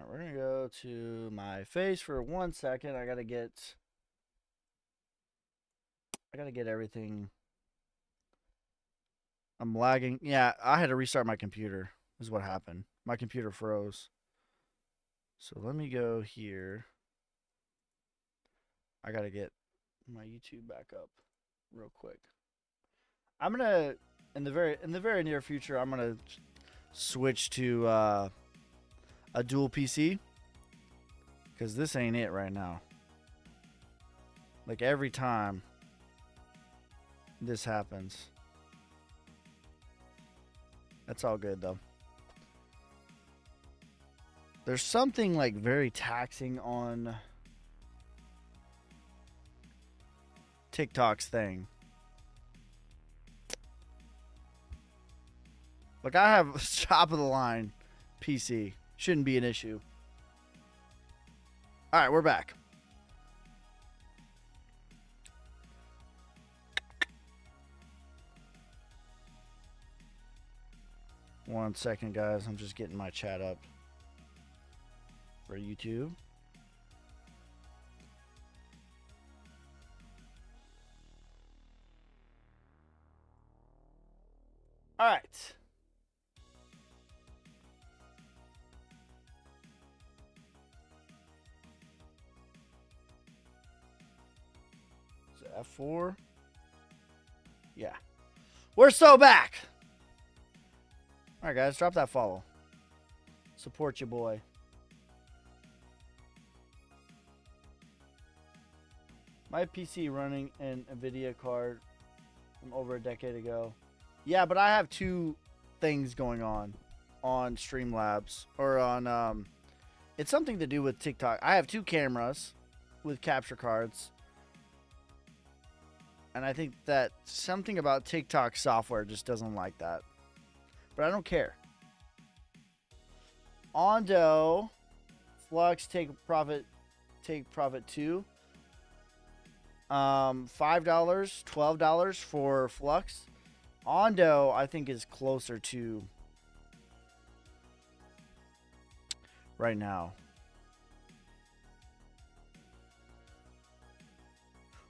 Alright, we're gonna go to my face for 1 second. I gotta get everything. I'm lagging. Yeah, I had to restart my computer, is what happened. My computer froze. So let me go here. I gotta get my YouTube back up real quick. I'm gonna in the very near future, I'm gonna switch to a dual PC, because this ain't it right now. Like, every time this happens. That's all good though. There's something like very taxing on TikTok's thing. Like, I have top of the line PC. Shouldn't be an issue. All right, we're back. One second, guys. I'm just getting my chat up for YouTube. All right. So F4. Yeah. We're so back. All right, guys. Drop that follow. Support your boy. My PC running an NVIDIA card from over a decade ago. Yeah, but I have two things going on Streamlabs, or on it's something to do with TikTok. I have two cameras with capture cards. And I think that something about TikTok software just doesn't like that. But I don't care. Ondo, Flux, take profit too. $5, $12 for Flux. Ondo, I think, is closer to right now.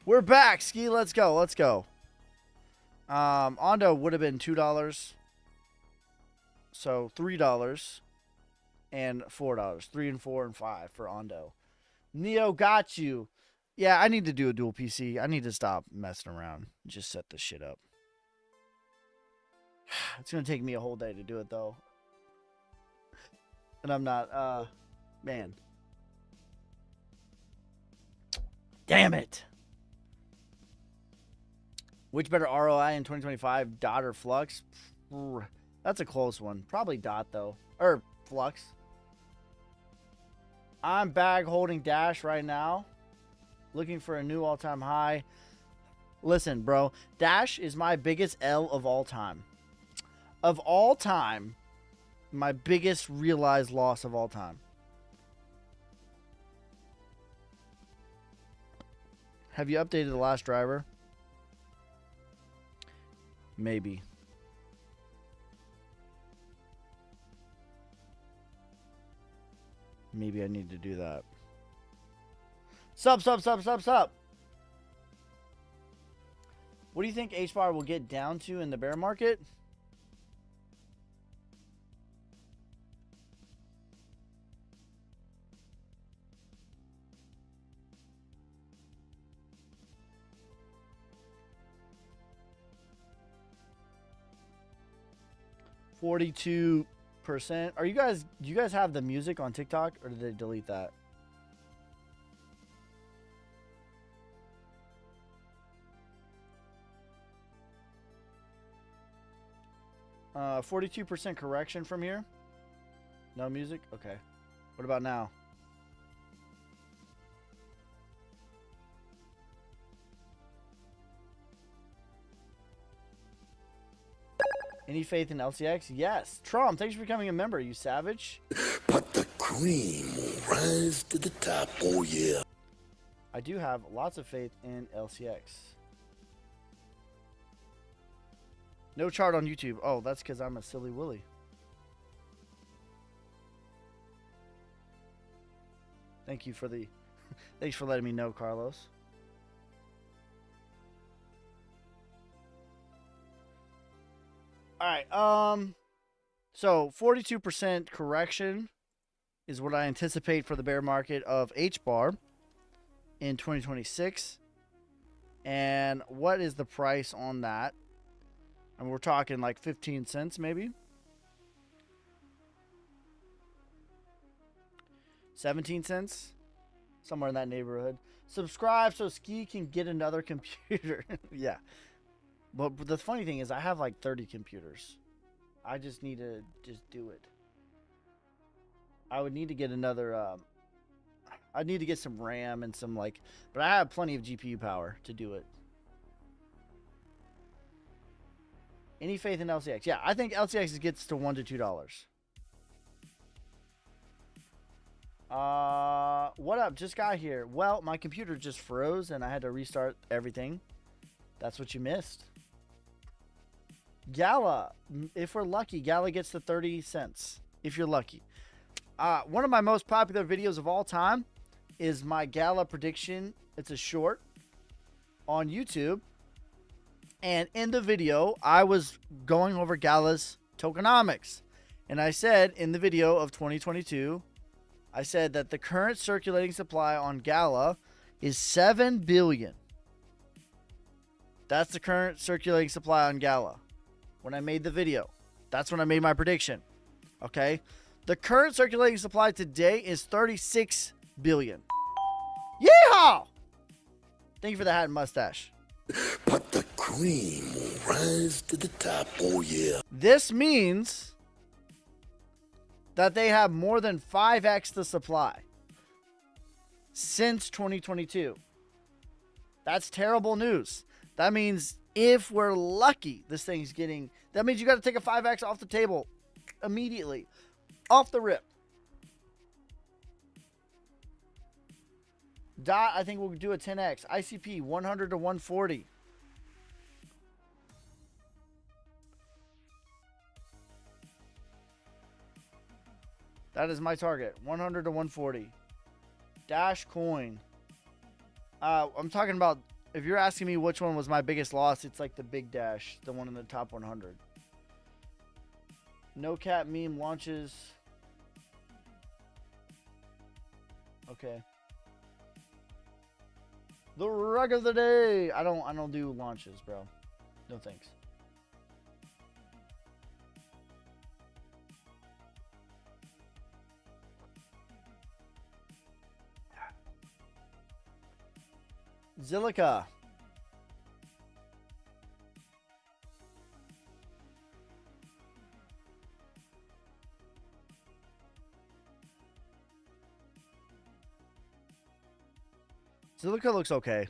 We're back, Ski. Let's go. Let's go. Ondo would have been $2. So $3 and $4. 3 and 4 and 5 for Ondo. Neo got you. Yeah, I need to do a dual PC. I need to stop messing around. Just set this shit up. It's going to take me a whole day to do it, though. And I'm not, man. Damn it. Which better ROI in 2025, Dot or Flux? That's a close one. Probably Dot, though. Or Flux. I'm bag holding Dash right now. Looking for a new all-time high. Listen, bro. Dash is my biggest L of all time. Of all time, my biggest realized loss of all time. Have you updated the last driver? Maybe. Maybe I need to do that. Sup. What do you think H-bar will get down to in the bear market? $42%. Are you guys? Do you guys have the music on TikTok, or did they delete that? Uh, 42% correction from here. No music. Okay. What about now? Any faith in LCX? Yes. Trom, thanks for becoming a member, you savage. But the cream will rise to the top, oh yeah. I do have lots of faith in LCX. No chart on YouTube. Oh, that's because I'm a silly willy. Thank you for the thanks for letting me know, Carlos. All right. So 42% correction is what I anticipate for the bear market of H bar in 2026. And what is the price on that? And we're talking like 15 cents maybe. 17 cents. Somewhere in that neighborhood. Subscribe so Ski can get another computer. Yeah. But the funny thing is I have like 30 computers. I just need to just do it. I would need to get another I'd need to get some RAM and some like, but I have plenty of GPU power to do it. Any faith in LCX? Yeah, I think LCX gets to $1 to $2. What up? Just got here. Well, my computer just froze and I had to restart everything. That's what you missed. Gala, if we're lucky, Gala gets to 30 cents. If you're lucky. One of my most popular videos of all time is my Gala prediction. It's a short on YouTube. And in the video, I was going over Gala's tokenomics. And I said in the video of 2022, I said that the current circulating supply on Gala is 7 billion. That's the current circulating supply on Gala. When I made the video, that's when I made my prediction. Okay? The current circulating supply today is 36 billion. Yeehaw! Thank you for the hat and mustache. But the cream will rise to the top, oh yeah. This means that they have more than 5x the supply since 2022. That's terrible news. That means if we're lucky, this thing's getting... That means you got to take a 5x off the table immediately. Off the rip. Dot, I think we'll do a 10x. ICP, 100 to 140. That is my target. 100 to 140. Dash coin. I'm talking about... If you're asking me which one was my biggest loss, it's like the big dash. The one in the top 100. No Cat meme launches... Okay. The rug of the day. I don't do launches, bro. No thanks. Zilliqa. Zilliqa looks okay.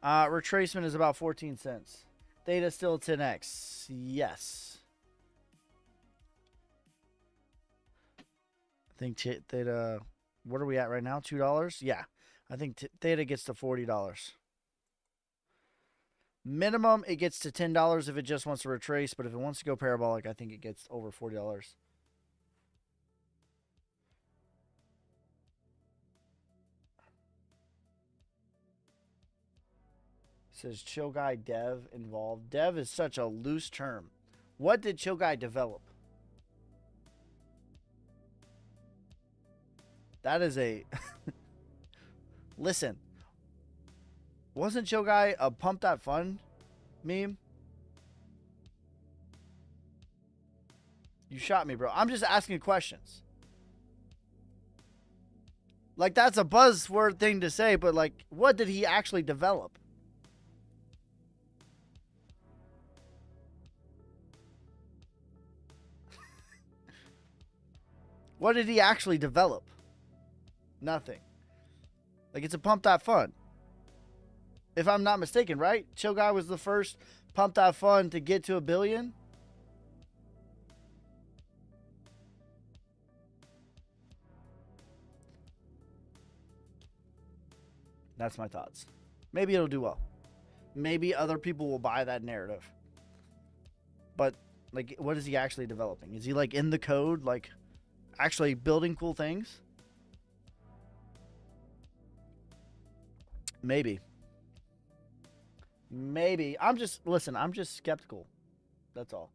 Retracement is about 14 cents. Theta still 10x. Yes. I think Theta... What are we at right now? $2? Yeah. I think Theta gets to $40. Minimum, it gets to $10 if it just wants to retrace. But if it wants to go parabolic, I think it gets over $40. Says Chill Guy Dev involved. Dev is such a loose term. What did Chill Guy develop? That is a... Listen. Wasn't Chill Guy a Pump That Fun meme? You shot me, bro. I'm just asking questions. Like, that's a buzzword thing to say, but, like, what did he actually develop? What did he actually develop? Nothing. Like, it's a Pump That Fun. If I'm not mistaken, right? Chill Guy was the first Pump That Fun to get to 1 billion. That's my thoughts. Maybe it'll do well. Maybe other people will buy that narrative. But, like, what is he actually developing? Is he, like, in the code, like, actually building cool things? Maybe. Maybe. I'm just skeptical. That's all.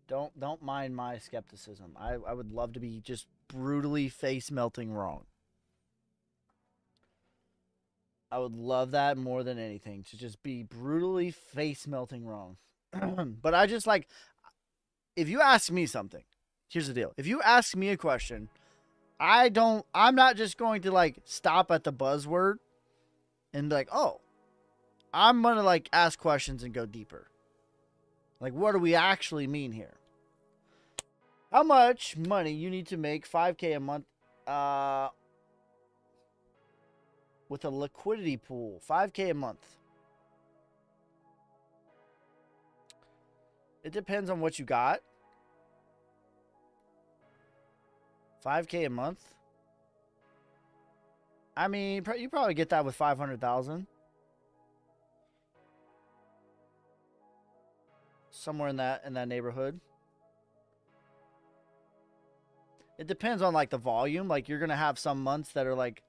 Don't mind my skepticism. I would love to be just brutally face melting wrong. I would love that more than anything, to just be brutally face melting wrong. But I just like, if you ask me something, here's the deal. If you ask me a question, I'm not just going to like stop at the buzzword and be like, oh, I'm going to like ask questions and go deeper. Like, what do we actually mean here? How much money you need to make 5K a month with a liquidity pool? 5K a month. It depends on what you got. 5K a month. I mean, you probably get that with 500,000. Somewhere in that neighborhood. It depends on like the volume. Like, you're going to have some months that are like,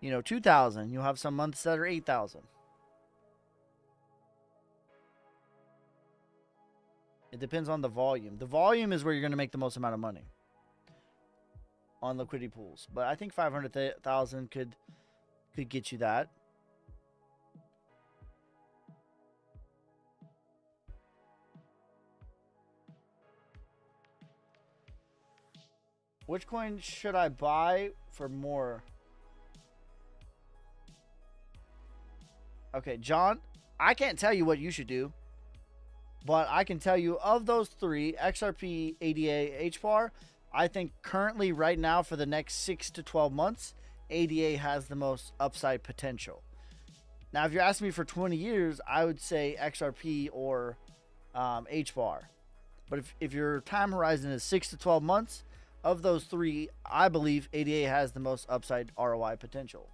2,000. You'll have some months that are 8,000. It depends on the volume. The volume is where you're going to make the most amount of money on liquidity pools. But I think 500,000 could get you that. Which coin should I buy for more? Okay, John, I can't tell you what you should do, but I can tell you of those three, XRP, ADA, HBAR, I think currently right now for the next 6 to 12 months, ADA has the most upside potential. Now, if you're asking me for 20 years, I would say XRP or HBAR. But if your time horizon is 6 to 12 months, of those three, I believe ADA has the most upside ROI potential.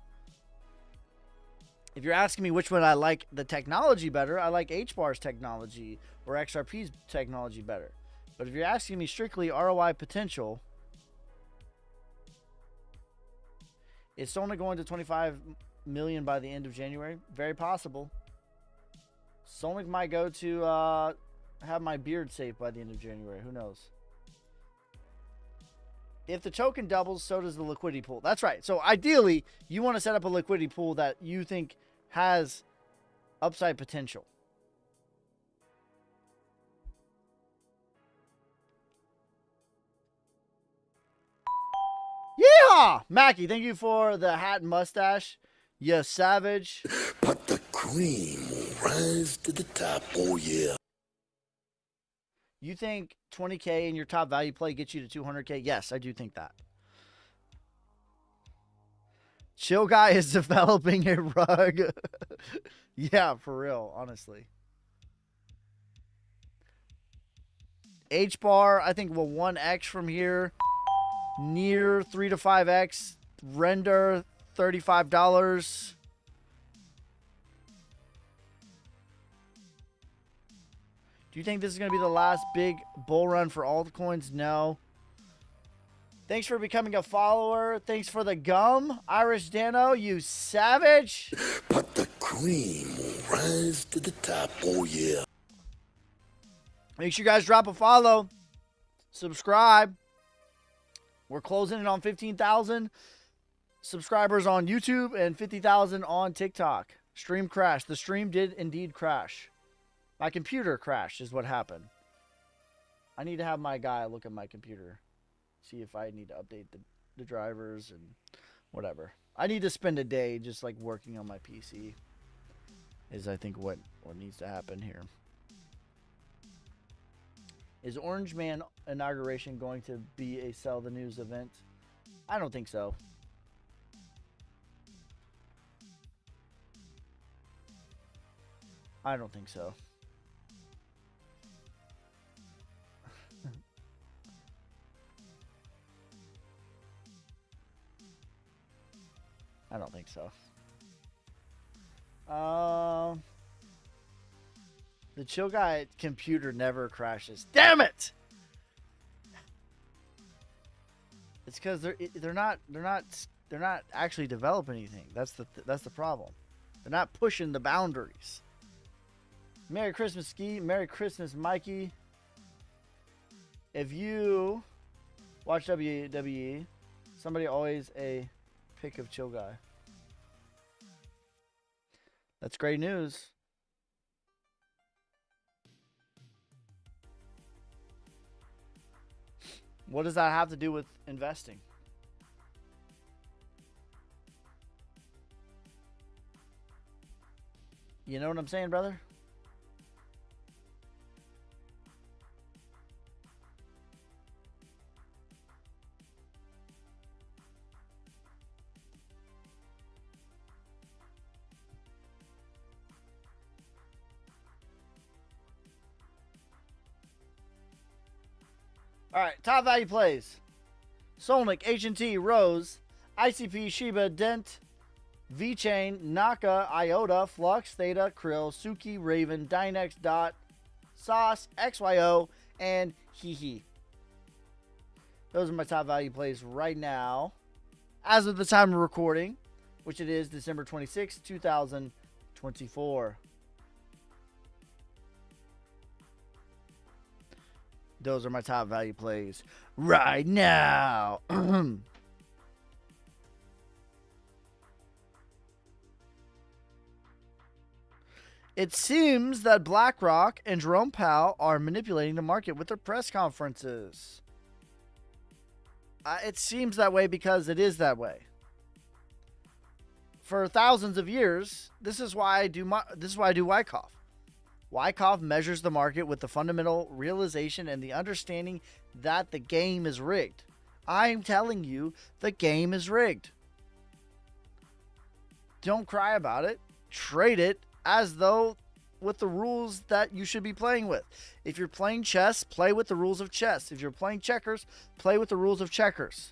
If you're asking me which one I like the technology better, I like HBAR's technology or XRP's technology better. But if you're asking me strictly ROI potential, it's only going to 25 million by the end of January. Very possible. Sonic might go to have my beard safe by the end of January. Who knows? If the token doubles, so does the liquidity pool. That's right. So ideally, you want to set up a liquidity pool that you think has upside potential. Yeah, Mackie, thank you for the hat and mustache. You savage. But the cream will rise to the top, oh yeah. You think 20K in your top value play gets you to 200K? Yes, I do think that. Chill Guy is developing a rug. Yeah, for real, honestly. HBAR, I think, will 1x from here. Near 3 to 5x. Render, $35. Do you think this is going to be the last big bull run for altcoins? No. Thanks for becoming a follower. Thanks for the gum, Irish Dano, you savage. But the cream will rise to the top, oh yeah. Make sure you guys drop a follow. Subscribe. We're closing in on 15,000 subscribers on YouTube and 50,000 on TikTok. Stream crashed. The stream did indeed crash. My computer crashed is what happened. I need to have my guy look at my computer. See if I need to update the drivers and whatever. I need to spend a day just like working on my PC. Is I think what needs to happen here. Is Orange Man inauguration going to be a sell the news event? I don't think so. I don't think so. I don't think so. The Chill Guy computer never crashes. Damn it! It's because they're not actually developing anything. That's the problem. They're not pushing the boundaries. Merry Christmas, Ski. Merry Christmas, Mikey. If you watch WWE, somebody always a pick of chill guy. That's great news. What does that have to do with investing? You know what I'm saying, brother? All right, top value plays. Solnick, H&T, Rose, ICP, Shiba, Dent, VeChain, Naka, IOTA, Flux, Theta, Krill, Suki, Raven, Dynex, Dot, Sauce, XYO, and Hehe. Those are my top value plays right now. As of the time of recording, which it is December 26, 2024. Those are my top value plays right now. It seems that BlackRock and Jerome Powell are manipulating the market with their press conferences. It seems that way because it is that way. For thousands of years, this is why I do Wyckoff. Wyckoff measures the market with the fundamental realization and the understanding that the game is rigged. I'm telling you, the game is rigged. Don't cry about it. Trade it as though with the rules that you should be playing with. If you're playing chess, play with the rules of chess. If you're playing checkers, play with the rules of checkers.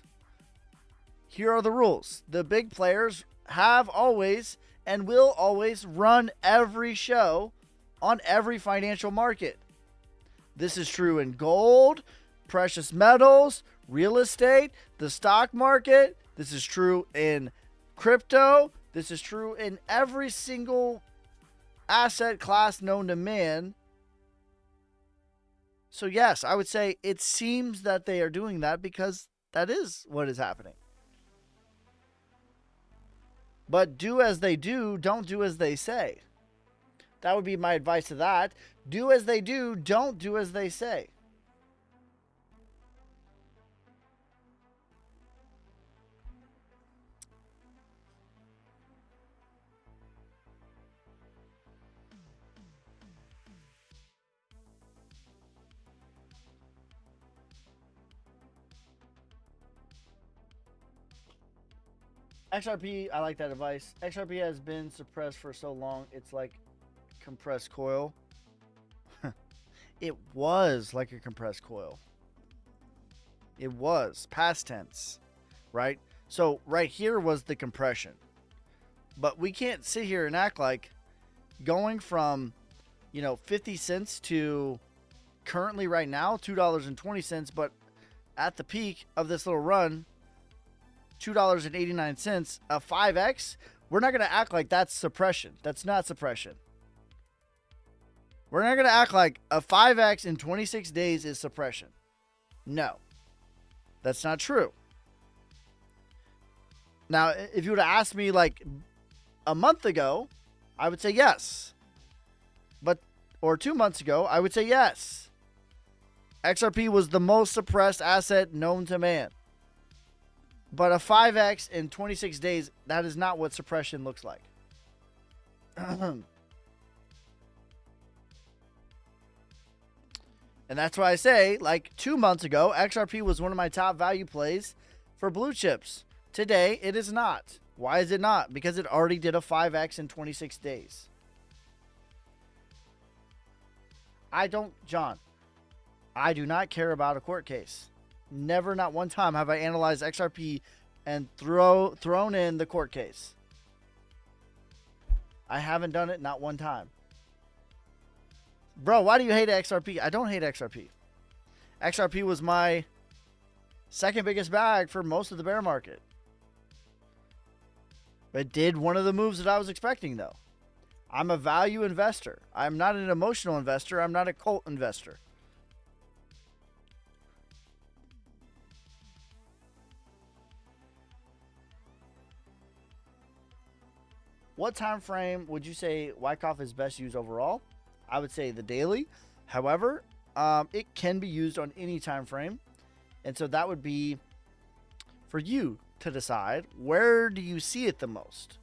Here are the rules. The big players have always and will always run every show on every financial market. This is true in gold, precious metals, real estate, the stock market. This is true in crypto. This is true in every single asset class known to man. So yes, I would say it seems that they are doing that because that is what is happening. But do as they do, don't do as they say. That would be my advice to that. Do as they do, don't do as they say. XRP, I like that advice. XRP has been suppressed for so long, it's like compressed coil. It was like a compressed coil. It was past tense, right? So right here was the compression. But we can't sit here and act like going from, 50 cents to currently right now $2.20, but at the peak of this little run, $2.89, a 5x. We're not going to act like that's suppression. That's not suppression. We're not going to act like a 5x in 26 days is suppression. No. That's not true. Now, if you would have asked me like a month ago, I would say yes. Or 2 months ago, I would say yes. XRP was the most suppressed asset known to man. But a 5x in 26 days, that is not what suppression looks like. And that's why I say, like 2 months ago, XRP was one of my top value plays for blue chips. Today, it is not. Why is it not? Because it already did a 5x in 26 days. John, I do not care about a court case. Never, not one time have I analyzed XRP and thrown in the court case. I haven't done it, not one time. Bro, why do you hate XRP? I don't hate XRP. XRP was my second biggest bag for most of the bear market. It did one of the moves that I was expecting, though. I'm a value investor. I'm not an emotional investor. I'm not a cult investor. What time frame would you say Wyckoff is best used overall? I would say the daily. However, it can be used on any time frame. And so that would be for you to decide, where do you see it the most?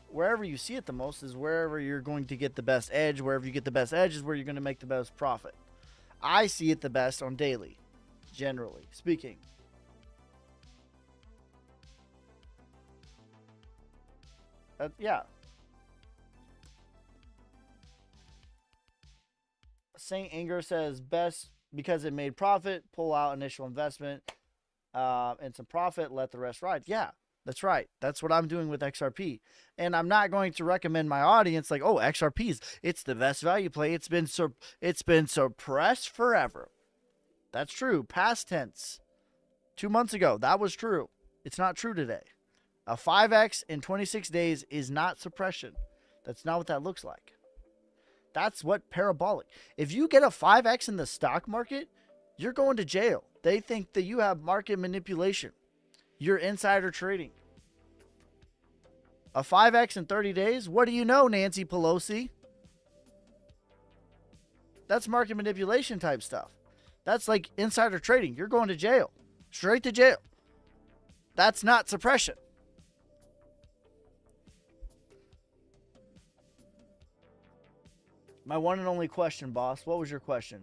Wherever you see it the most is wherever you're going to get the best edge. Wherever you get the best edge is where you're going to make the best profit. I see it the best on daily, generally speaking. Yeah. Saint Anger says best because it made profit. Pull out initial investment and some profit. Let the rest ride. Yeah, that's right. That's what I'm doing with XRP. And I'm not going to recommend my audience like, oh, XRP's, it's the best value play. It's been suppressed forever. That's true. Past tense. 2 months ago, that was true. It's not true today. A 5x in 26 days is not suppression. That's not what that looks like. That's what parabolic. If you get a 5x in the stock market, you're going to jail. They think that you have market manipulation. You're insider trading. A 5x in 30 days? What do you know, Nancy Pelosi? That's market manipulation type stuff. That's like insider trading. You're going to jail. Straight to jail. That's not suppression. My one and only question, boss. What was your question?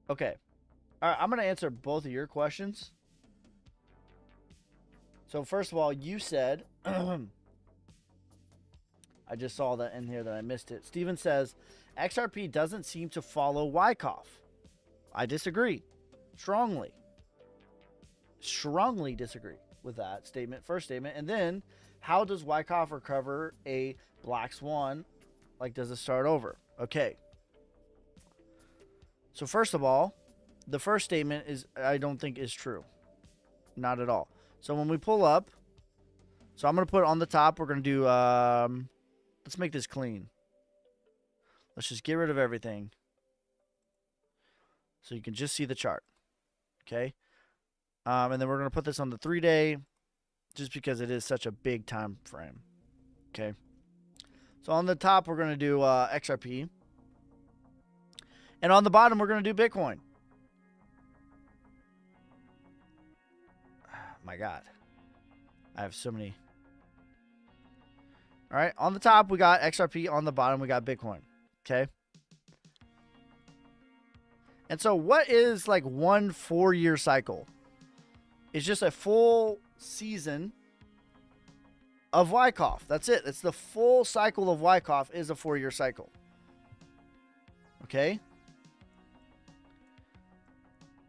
Okay. All right, I'm going to answer both of your questions. So first of all, you said, I just saw that in here that I missed it. Steven says, XRP doesn't seem to follow Wyckoff. I disagree. Strongly disagree with that statement, first statement. And then, how does Wyckoff recover a Black Swan? Like, does it start over? Okay. So first of all, the first statement is, I don't think is true. Not at all. So when we pull up, so I'm going to put on the top, we're going to do, let's make this clean. Let's just get rid of everything. So you can just see the chart. Okay. And then we're going to put this on the 3-day just because it is such a big time frame. Okay. So on the top, we're going to do XRP. And on the bottom, we're going to do Bitcoin. My God. I have so many. All right. On the top, we got XRP. On the bottom, we got Bitcoin. Okay. And so what is like one 4-year cycle? It's just a full season of Wyckoff. That's it. It's the full cycle of Wyckoff is a 4-year cycle. Okay.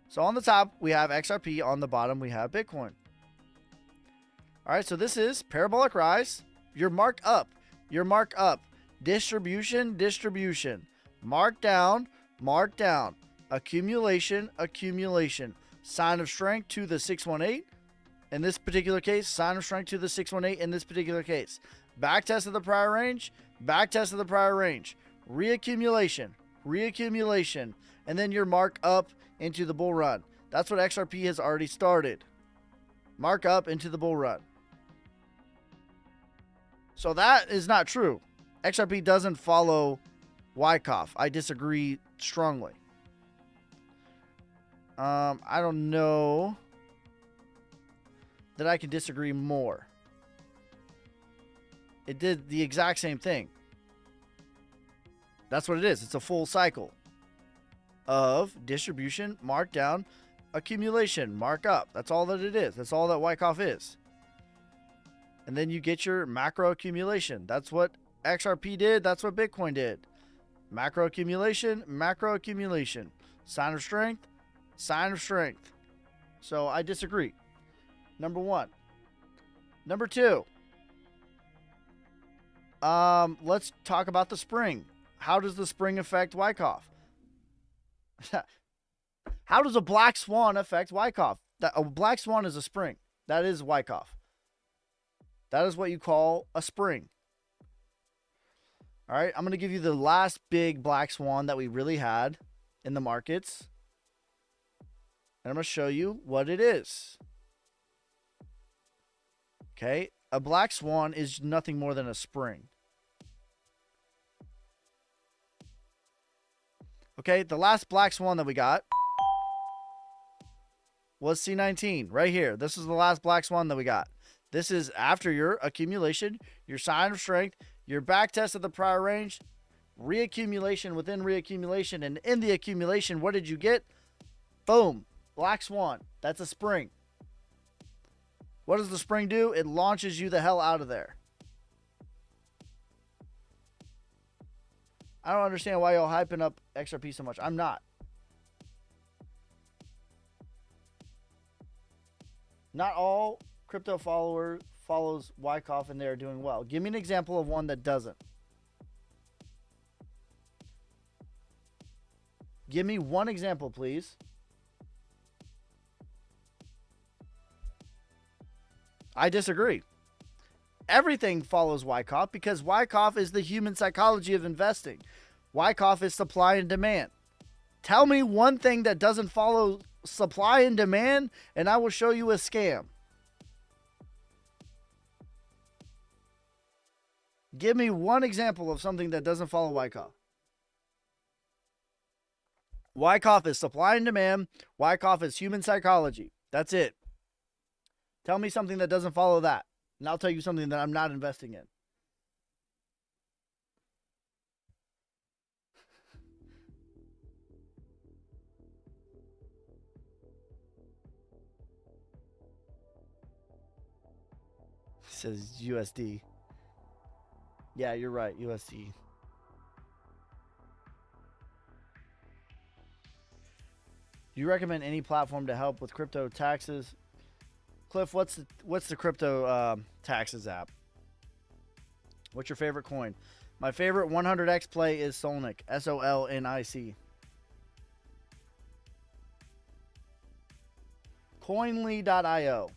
So on the top, we have XRP. On the bottom, we have Bitcoin. All right, so this is parabolic rise. Your mark up. Your mark up. Distribution, distribution. Mark down, mark down. Accumulation, accumulation. Sign of strength to the 618. In this particular case, sign of strength to the 618 in this particular case. Back test of the prior range, back test of the prior range. Reaccumulation, reaccumulation. And then your mark up into the bull run. That's what XRP has already started. Mark up into the bull run. So that is not true. XRP doesn't follow Wyckoff. I disagree strongly. I don't know that I can disagree more. It did the exact same thing. That's what it is. It's a full cycle of distribution, markdown, accumulation, mark up. That's all that it is. That's all that Wyckoff is. And then you get your macro accumulation. That's what XRP did. That's what Bitcoin did. Macro accumulation, macro accumulation. Sign of strength, sign of strength. So I disagree. Number one. Number two. Let's talk about the spring. How does the spring affect Wyckoff? How does a black swan affect Wyckoff? A black swan is a spring. That is Wyckoff. That is what you call a spring. All right, I'm going to give you the last big black swan that we really had in the markets. And I'm going to show you what it is. Okay, a black swan is nothing more than a spring. Okay, the last black swan that we got was C19 right here. This is the last black swan that we got. This is after your accumulation, your sign of strength, your back test of the prior range, reaccumulation within reaccumulation, and in the accumulation, what did you get? Boom, black swan. That's a spring. What does the spring do? It launches you the hell out of there. I don't understand why y'all hyping up XRP so much. I'm not. Not all crypto follows Wyckoff and they're doing well. Give me an example of one that doesn't. Give me one example, please. I disagree. Everything follows Wyckoff because Wyckoff is the human psychology of investing. Wyckoff is supply and demand. Tell me one thing that doesn't follow supply and demand, and I will show you a scam. Give me one example of something that doesn't follow Wyckoff. Wyckoff is supply and demand. Wyckoff is human psychology. That's it. Tell me something that doesn't follow that, and I'll tell you something that I'm not investing in. It says USD. Yeah, you're right, USD. Do you recommend any platform to help with crypto taxes? Cliff, what's the crypto taxes app? What's your favorite coin? My favorite 100x play is Solnic. SOLNIC. Coinly.io.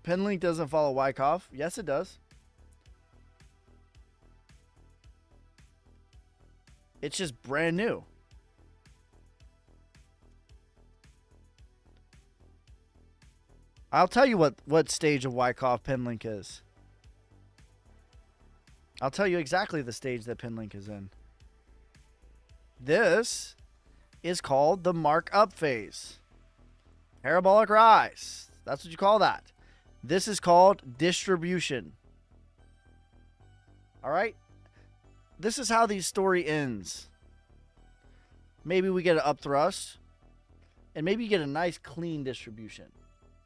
Penlink doesn't follow Wyckoff. Yes, it does. It's just brand new. I'll tell you what stage of Wyckoff Penlink is. I'll tell you exactly the stage that Penlink is in. This is called the markup phase. Parabolic rise. That's what you call that. This is called distribution. All right? This is how the story ends. Maybe we get an upthrust. And maybe you get a nice clean distribution.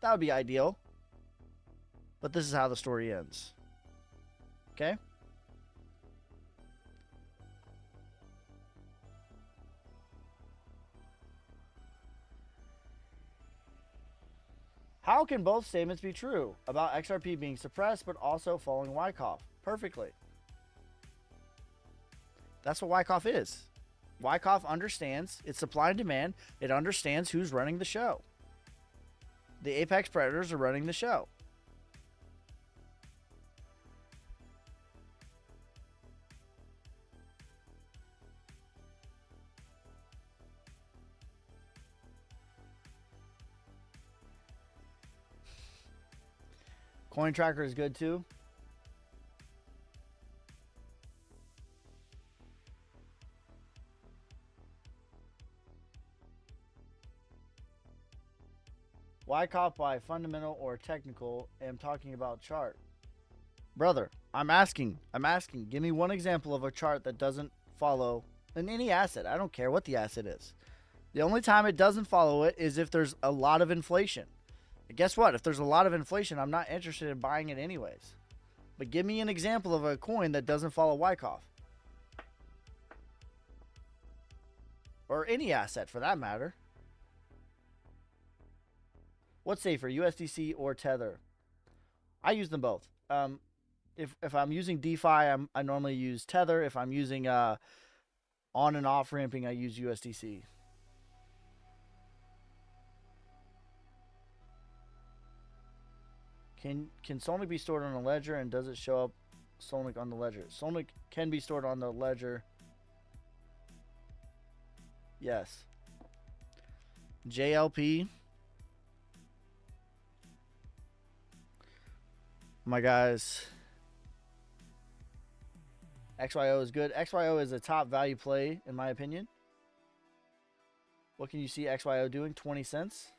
That would be ideal. But this is how the story ends. Okay? How can both statements be true about XRP being suppressed but also following Wyckoff? Perfectly. That's what Wyckoff is. Wyckoff understands its supply and demand. It understands who's running the show. The apex predators are running the show. Coin tracker is good too. Wyckoff by fundamental or technical? I'm talking about chart. Brother, I'm asking. Give me one example of a chart that doesn't follow in any asset. I don't care what the asset is. The only time it doesn't follow it is if there's a lot of inflation. And guess what? If there's a lot of inflation, I'm not interested in buying it anyways. But give me an example of a coin that doesn't follow Wyckoff. or any asset for that matter. What's safer, USDC or Tether? I use them both. If I'm using DeFi, I normally use Tether. If I'm using on and off ramping, I use USDC. Can Solnic be stored on a ledger, and does it show up Solnic on the ledger? Solnic can be stored on the ledger. Yes. JLP. My guys. XYO is good. XYO is a top value play, in my opinion. What can you see XYO doing? 20 cents.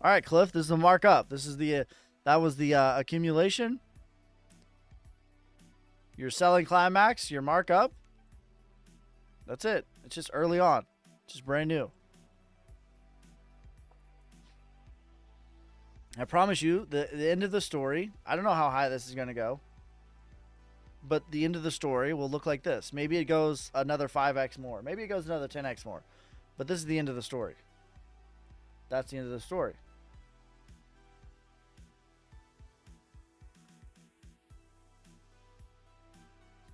All right, Cliff, this is the markup. This is the that was the accumulation. Your selling climax, your markup. That's it. It's just early on. Just brand new. I promise you, the end of the story, I don't know how high this is going to go, but the end of the story will look like this. Maybe it goes another 5x more. Maybe it goes another 10x more. But this is the end of the story. That's the end of the story.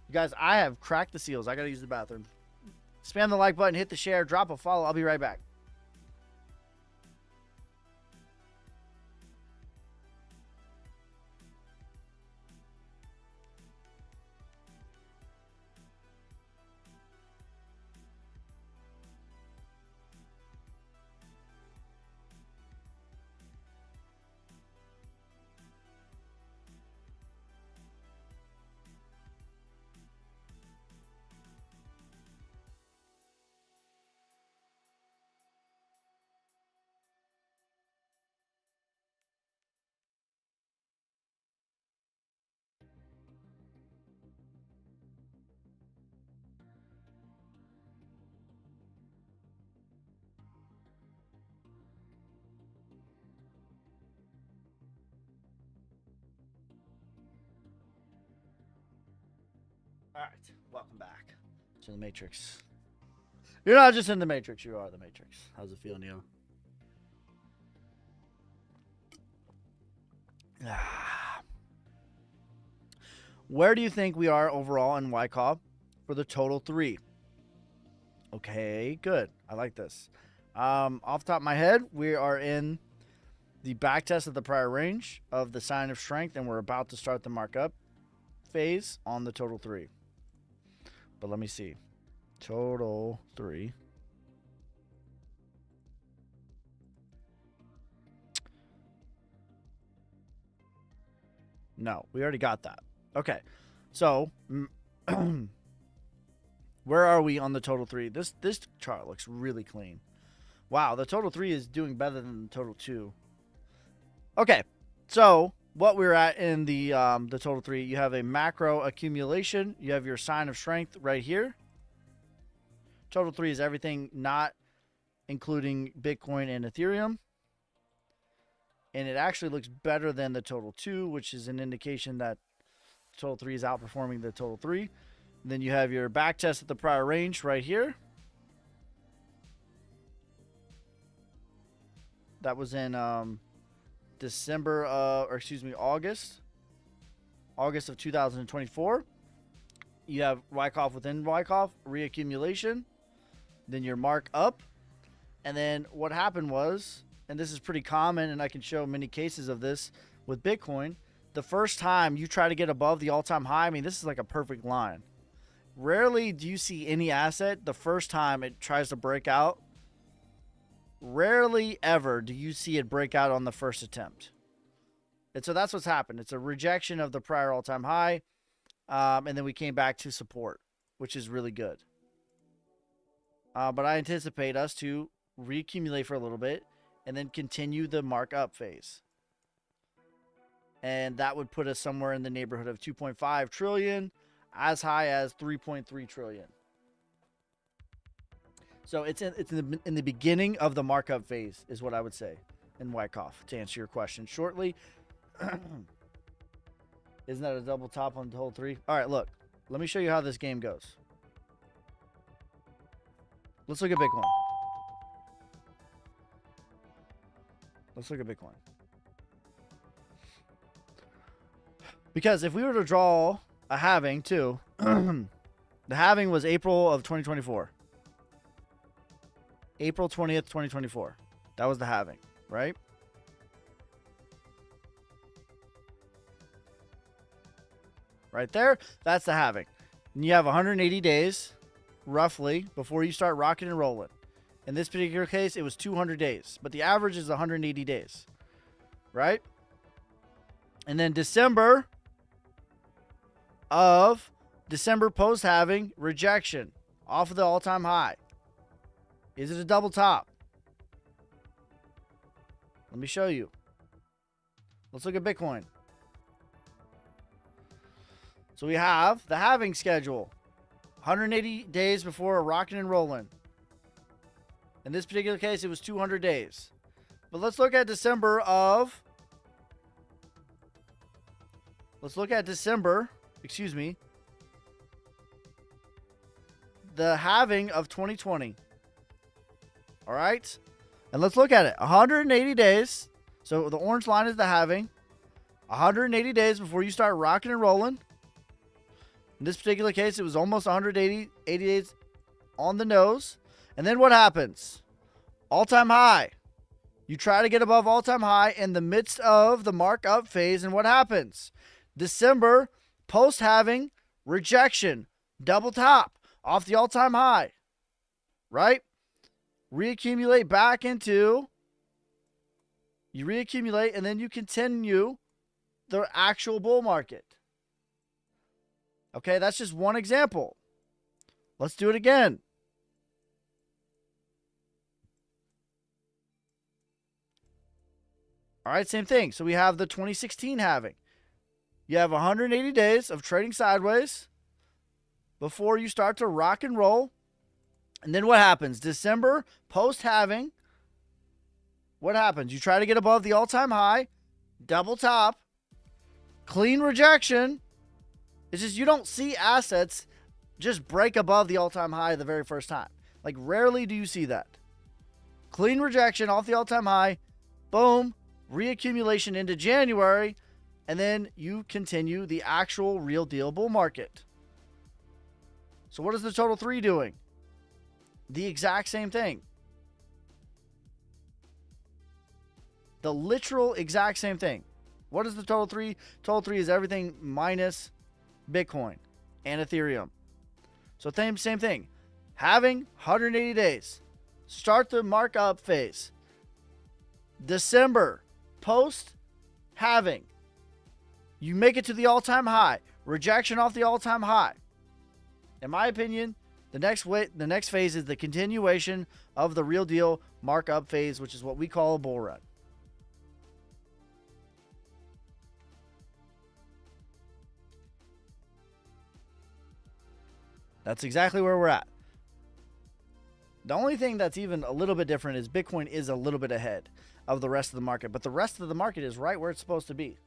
You guys, I have cracked the seals. I got to use the bathroom. Spam the like button, hit the share, drop a follow. I'll be right back. All right, welcome back to the Matrix. You're not just in the Matrix, you are the Matrix. How's it feel, Neil? Where do you think we are overall in Wyckoff for the total 3? Okay, good. I like this. Off the top of my head, we are in the back test of the prior range of the sign of strength, and we're about to start the markup phase on the total 3. But let me see. Total 3. No, we already got that. Okay. So, where are we on the total 3? This chart looks really clean. Wow, the total 3 is doing better than the total 2. Okay. So, what we're at in the total 3, you have a macro accumulation. You have your sign of strength right here. Total 3 is everything not including Bitcoin and Ethereum. And it actually looks better than the total 2, which is an indication that total 3 is outperforming the total 3. Then you have your back test at the prior range right here. That was in August of 2024. You have Wyckoff within Wyckoff, reaccumulation, then your mark up. And then what happened was, and this is pretty common, and I can show many cases of this with Bitcoin, the first time you try to get above the all-time high, I mean, this is like a perfect line. Rarely do you see any asset the first time it tries to break out. Rarely ever do you see it break out on the first attempt. And so that's what's happened. It's a rejection of the prior all-time high, and then we came back to support, which is really good. But I anticipate us to reaccumulate for a little bit and then continue the markup phase. And that would put us somewhere in the neighborhood of 2.5 trillion. as high as 3.3 trillion. So it's in the beginning of the markup phase is what I would say in Wyckoff, to answer your question shortly. Isn't that a double top on the whole 3? All right, look. Let me show you how this game goes. Let's look at Bitcoin. Let's look at Bitcoin. Because if we were to draw a halving too, the halving was April of 2024. April 20th, 2024. That was the halving, right? Right there, that's the halving. And you have 180 days, roughly, before you start rocking and rolling. In this particular case, it was 200 days. But the average is 180 days, right? And then December post-halving, rejection off of the all-time high. Is it a double top? Let me show you. Let's look at Bitcoin. So we have the halving schedule. 180 days before rocking and rolling. In this particular case, it was 200 days. But let's look at December, excuse me, the halving of 2020. All right? And let's look at it. 180 days. So the orange line is the halving. 180 days before you start rocking and rolling. In this particular case, it was almost 180 days on the nose. And then what happens? All-time high. You try to get above all-time high in the midst of the markup phase, and what happens? December, post-halving, rejection, double top off the all-time high, right? Reaccumulate back into, you reaccumulate, and then you continue the actual bull market. Okay, that's just one example. Let's do it again. All right, same thing. So we have the 2016 halving. You have 180 days of trading sideways before you start to rock and roll. And then what happens? December, post-halving. What happens? You try to get above the all-time high, double top, clean rejection. It's just you don't see assets just break above the all-time high the very first time. Like, rarely do you see that. Clean rejection off the all-time high. Boom. Reaccumulation into January. And then you continue the actual real deal bull market. So what is the total 3 doing? The exact same thing. The literal exact same thing. What is the total 3? Total 3 is everything minus Bitcoin and Ethereum. So same thing. Having 180 days. Start the markup phase. December, post halving. You make it to the all-time high. Rejection off the all-time high. In my opinion, the next phase is the continuation of the real deal markup phase, which is what we call a bull run. That's exactly where we're at. The only thing that's even a little bit different is Bitcoin is a little bit ahead of the rest of the market, but the rest of the market is right where it's supposed to be.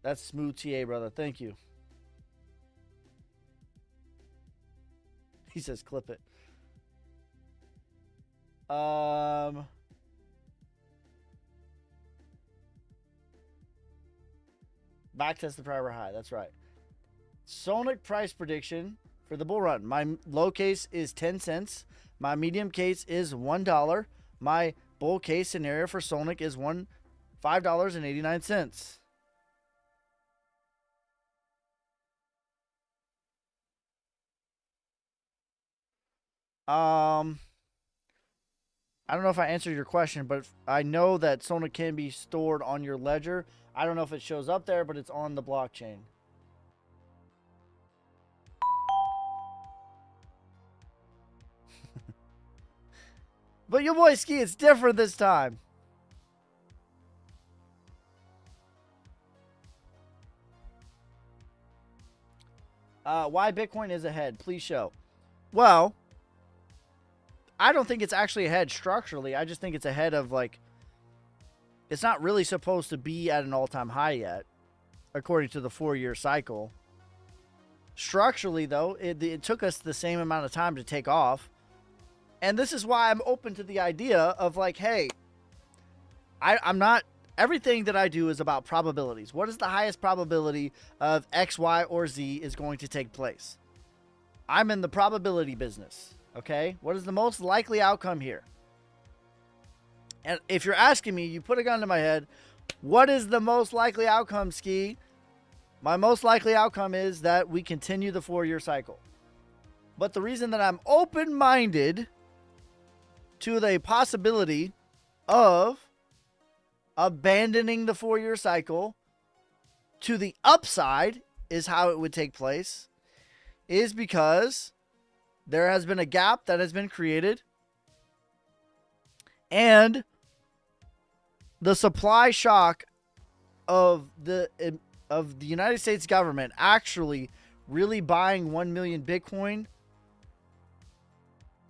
That's smooth TA, brother. Thank you. He says clip it. Backtest the prior high. That's right. Sonic price prediction for the bull run. My low case is 10 cents. My medium case is $1. My bull case scenario for Sonic is $5.89. I don't know if I answered your question, but I know that Sonic can be stored on your ledger. I don't know if it shows up there, but it's on the blockchain. But your boy Ski, it's different this time. Why Bitcoin is ahead? Please show. Well, I don't think it's actually ahead structurally. I just think it's ahead of, like, it's not really supposed to be at an all-time high yet, according to the 4-year cycle. Structurally, though, it took us the same amount of time to take off. And this is why I'm open to the idea of, like, hey, I'm not, everything that I do is about probabilities. What is the highest probability of X, Y, or Z is going to take place? I'm in the probability business, okay? What is the most likely outcome here? And if you're asking me, you put a gun to my head, what is the most likely outcome, Ski? My most likely outcome is that we continue the 4-year cycle. But the reason that I'm open-minded to the possibility of abandoning the 4-year cycle to the upside is how it would take place, is because there has been a gap that has been created, and the supply shock of the United States government actually really buying 1 million Bitcoin,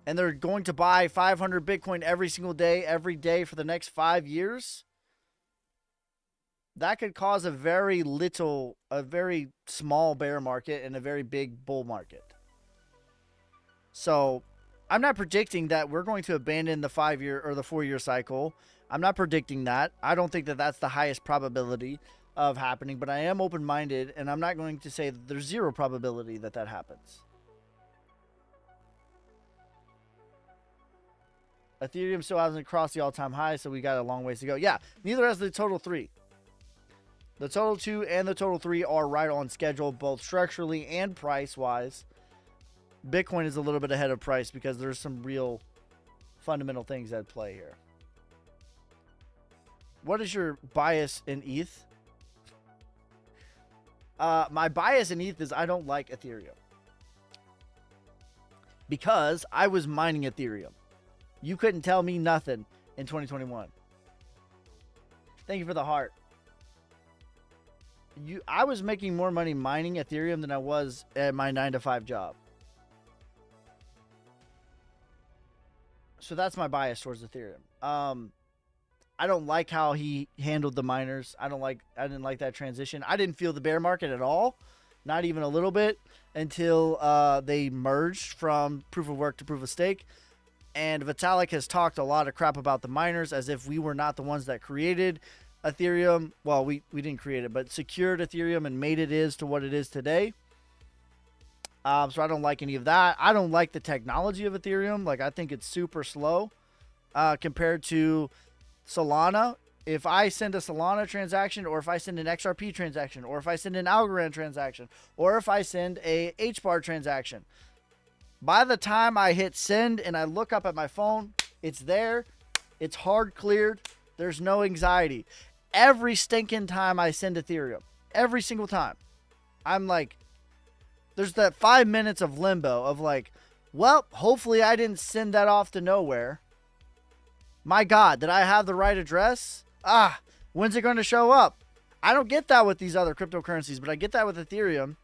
and they're going to buy 500 Bitcoin every single day, every day for the next 5 years, that could cause a very small bear market and a very big bull market. So I'm not predicting that we're going to abandon the 5-year or the 4-year cycle. I'm not predicting that. I don't think that that's the highest probability of happening, but I am open-minded, and I'm not going to say that there's zero probability that that happens. Ethereum still hasn't crossed the all-time high, so we got a long ways to go. Yeah, neither has the total 3. The total 2 and the total 3 are right on schedule, both structurally and price-wise. Bitcoin is a little bit ahead of price because there's some real fundamental things at play here. What is your bias in ETH? My bias in ETH is I don't like Ethereum. Because I was mining Ethereum. You couldn't tell me nothing in 2021. Thank you for the heart. I was making more money mining Ethereum than I was at my 9-to-5 job. So that's my bias towards Ethereum. I don't like how he handled the miners. I didn't like that transition. I didn't feel the bear market at all, not even a little bit, until they merged from proof of work to proof of stake. And Vitalik has talked a lot of crap about the miners as if we were not the ones that created Ethereum. Well, we didn't create it, but secured Ethereum and made it is to what it is today. So I don't like any of that. I don't like the technology of Ethereum. Like, I think it's super slow compared to Solana. If I send a Solana transaction, or if I send an XRP transaction, or if I send an Algorand transaction, or if I send a HBAR transaction, by the time I hit send and I look up at my phone, it's there. It's hard cleared. There's no anxiety. Every stinking time I send Ethereum, every single time, I'm like, there's that 5 minutes of limbo of like, well, hopefully I didn't send that off to nowhere. My God, did I have the right address? When's it going to show up? I don't get that with these other cryptocurrencies, but I get that with Ethereum.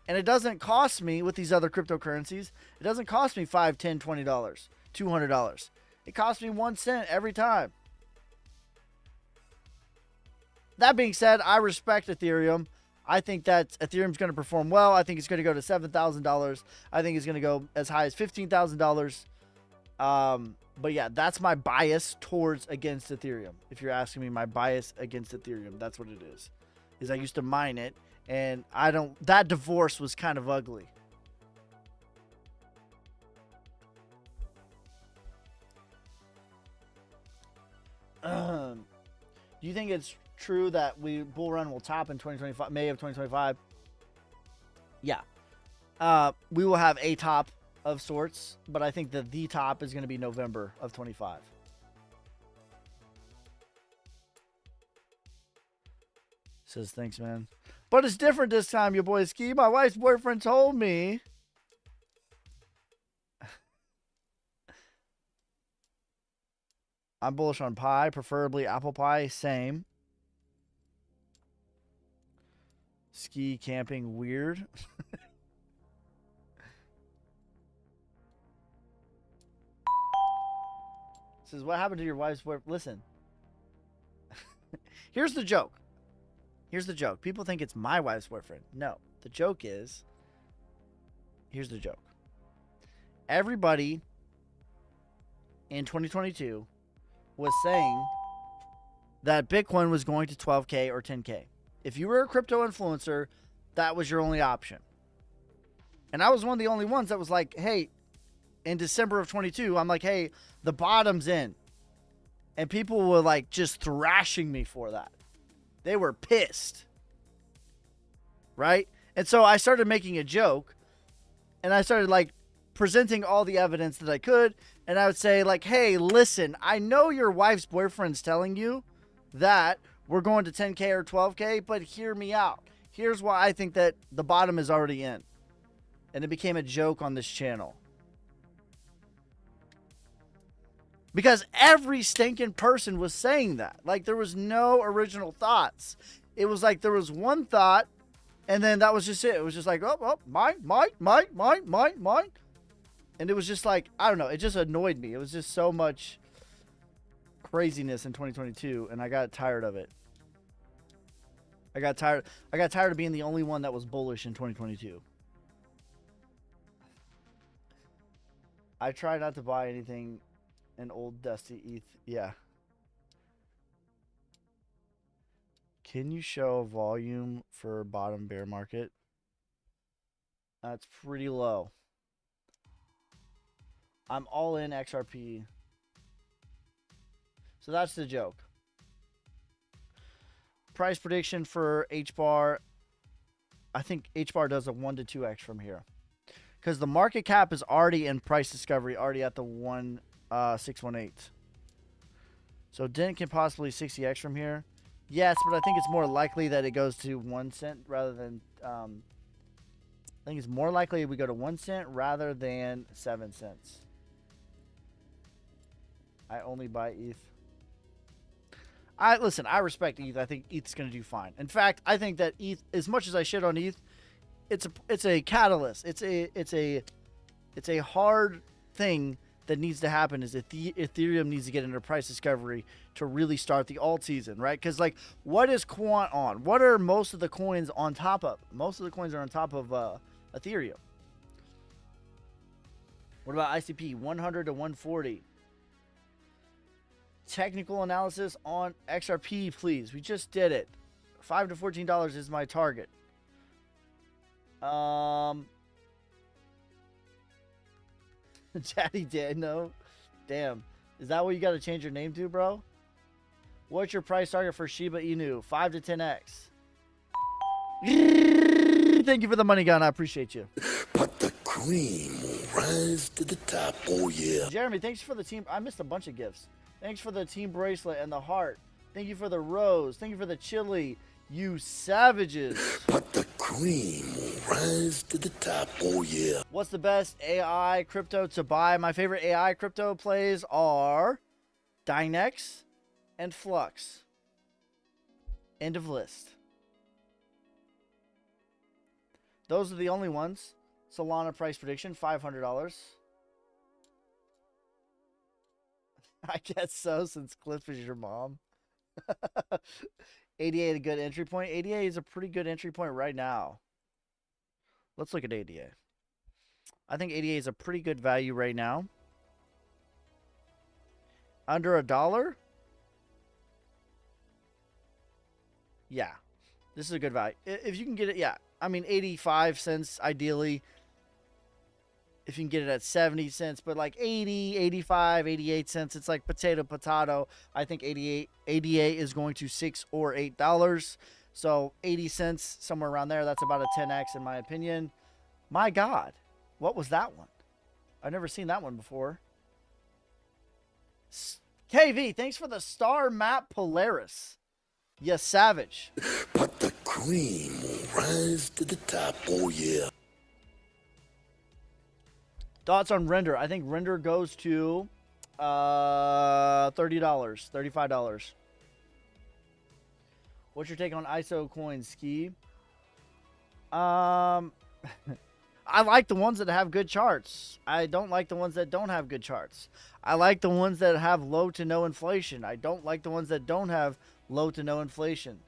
And it doesn't cost me with these other cryptocurrencies. It doesn't cost me $5, $10, $20, $200. It costs me 1 cent every time. That being said, I respect Ethereum. I think that Ethereum's going to perform well. I think it's going to go to $7,000. I think it's going to go as high as $15,000. But yeah, that's my bias towards against Ethereum. If you're asking me my bias against Ethereum, that's what it is. I used to mine it, and that divorce was kind of ugly. Do you think it's true that bull run will top in 2025, May of 2025? Yeah. We will have a top of sorts, but I think that the top is going to be November of 25. Says, thanks, man. But it's different this time, your boy Ski. My wife's boyfriend told me. I'm bullish on pie, preferably apple pie. Same. Ski camping weird. Says, what happened to your wife's boyfriend? Listen. Here's the joke. Here's the joke. People think it's my wife's boyfriend. No. The joke is, here's the joke. Everybody in 2022 was saying that Bitcoin was going to 12K or 10K. If you were a crypto influencer, that was your only option. And I was one of the only ones that was like, hey, in December of 22, I'm like, hey, the bottom's in. And people were like just thrashing me for that. They were pissed. Right? And so I started making a joke. And I started like presenting all the evidence that I could. And I would say like, hey, listen, I know your wife's boyfriend's telling you that we're going to 10K or 12K, but hear me out. Here's why I think that the bottom is already in. And it became a joke on this channel. Because every stinking person was saying that. Like, there was no original thoughts. It was like there was one thought, and then that was just it. It was just like, oh, mine. And it was just like, I don't know. It just annoyed me. It was just so much craziness in 2022, and I got tired of it. I got tired of being the only one that was bullish in 2022. I try not to buy anything in old dusty ETH. Yeah. Can you show volume for bottom bear market? That's pretty low. I'm all in XRP. So that's the joke. Price prediction for HBAR. I think HBAR does a 1 to 2x from here. Because the market cap is already in price discovery, already at the 1,618. So Dent can possibly 60x from here. Yes, but I think it's more likely that it goes to 1 cent rather than... I think it's more likely we go to 1 cent rather than 7 cents. I only buy ETH. Listen, I respect ETH. I think ETH's going to do fine. In fact, I think that ETH, as much as I shit on ETH, it's a catalyst. It's a hard thing that needs to happen. Is Ethereum needs to get into price discovery to really start the alt season, right? Because like, what is Quant on? What are most of the coins on top of? Most of the coins are on top of Ethereum. What about ICP? 100 to 140. Technical analysis on XRP, please. We just did it. $5 to $14 is my target. Daddy Dano. Damn. Is that what you got to change your name to, bro? What's your price target for Shiba Inu? 5 to 10x. Thank you for the money, gun. I appreciate you. But the cream will rise to the top, oh yeah. Jeremy, thanks for the team. I missed a bunch of gifts. Thanks for the team bracelet and the heart. Thank you for the rose. Thank you for the chili. You savages. But the cream will rise to the top, oh yeah. What's the best AI crypto to buy? My favorite AI crypto plays are Dynex and Flux. End of list. Those are the only ones. Solana price prediction, $500. I guess so, since Cliff is your mom. 88 a good entry point. 88 is a pretty good entry point right now. Let's look at 88. I think 88 is a pretty good value right now. Under $1? Yeah. This is a good value. If you can get it, yeah. I mean, 85 cents ideally. If you can get it at 70 cents, but like 80, 85, 88 cents, it's like potato. I think 88 is going to $6 or $8. So 80 cents, somewhere around there. That's about a 10x in my opinion. My God, what was that one? I've never seen that one before. KV, thanks for the star map Polaris. Yes, savage. But the cream will rise to the top, oh yeah. Thoughts on Render? I think Render goes to $30, $35. What's your take on ISO coin, Ski? I I like the ones that have good charts. I don't like the ones that don't have good charts. I like the ones that have low to no inflation. I don't like the ones that don't have low to no inflation.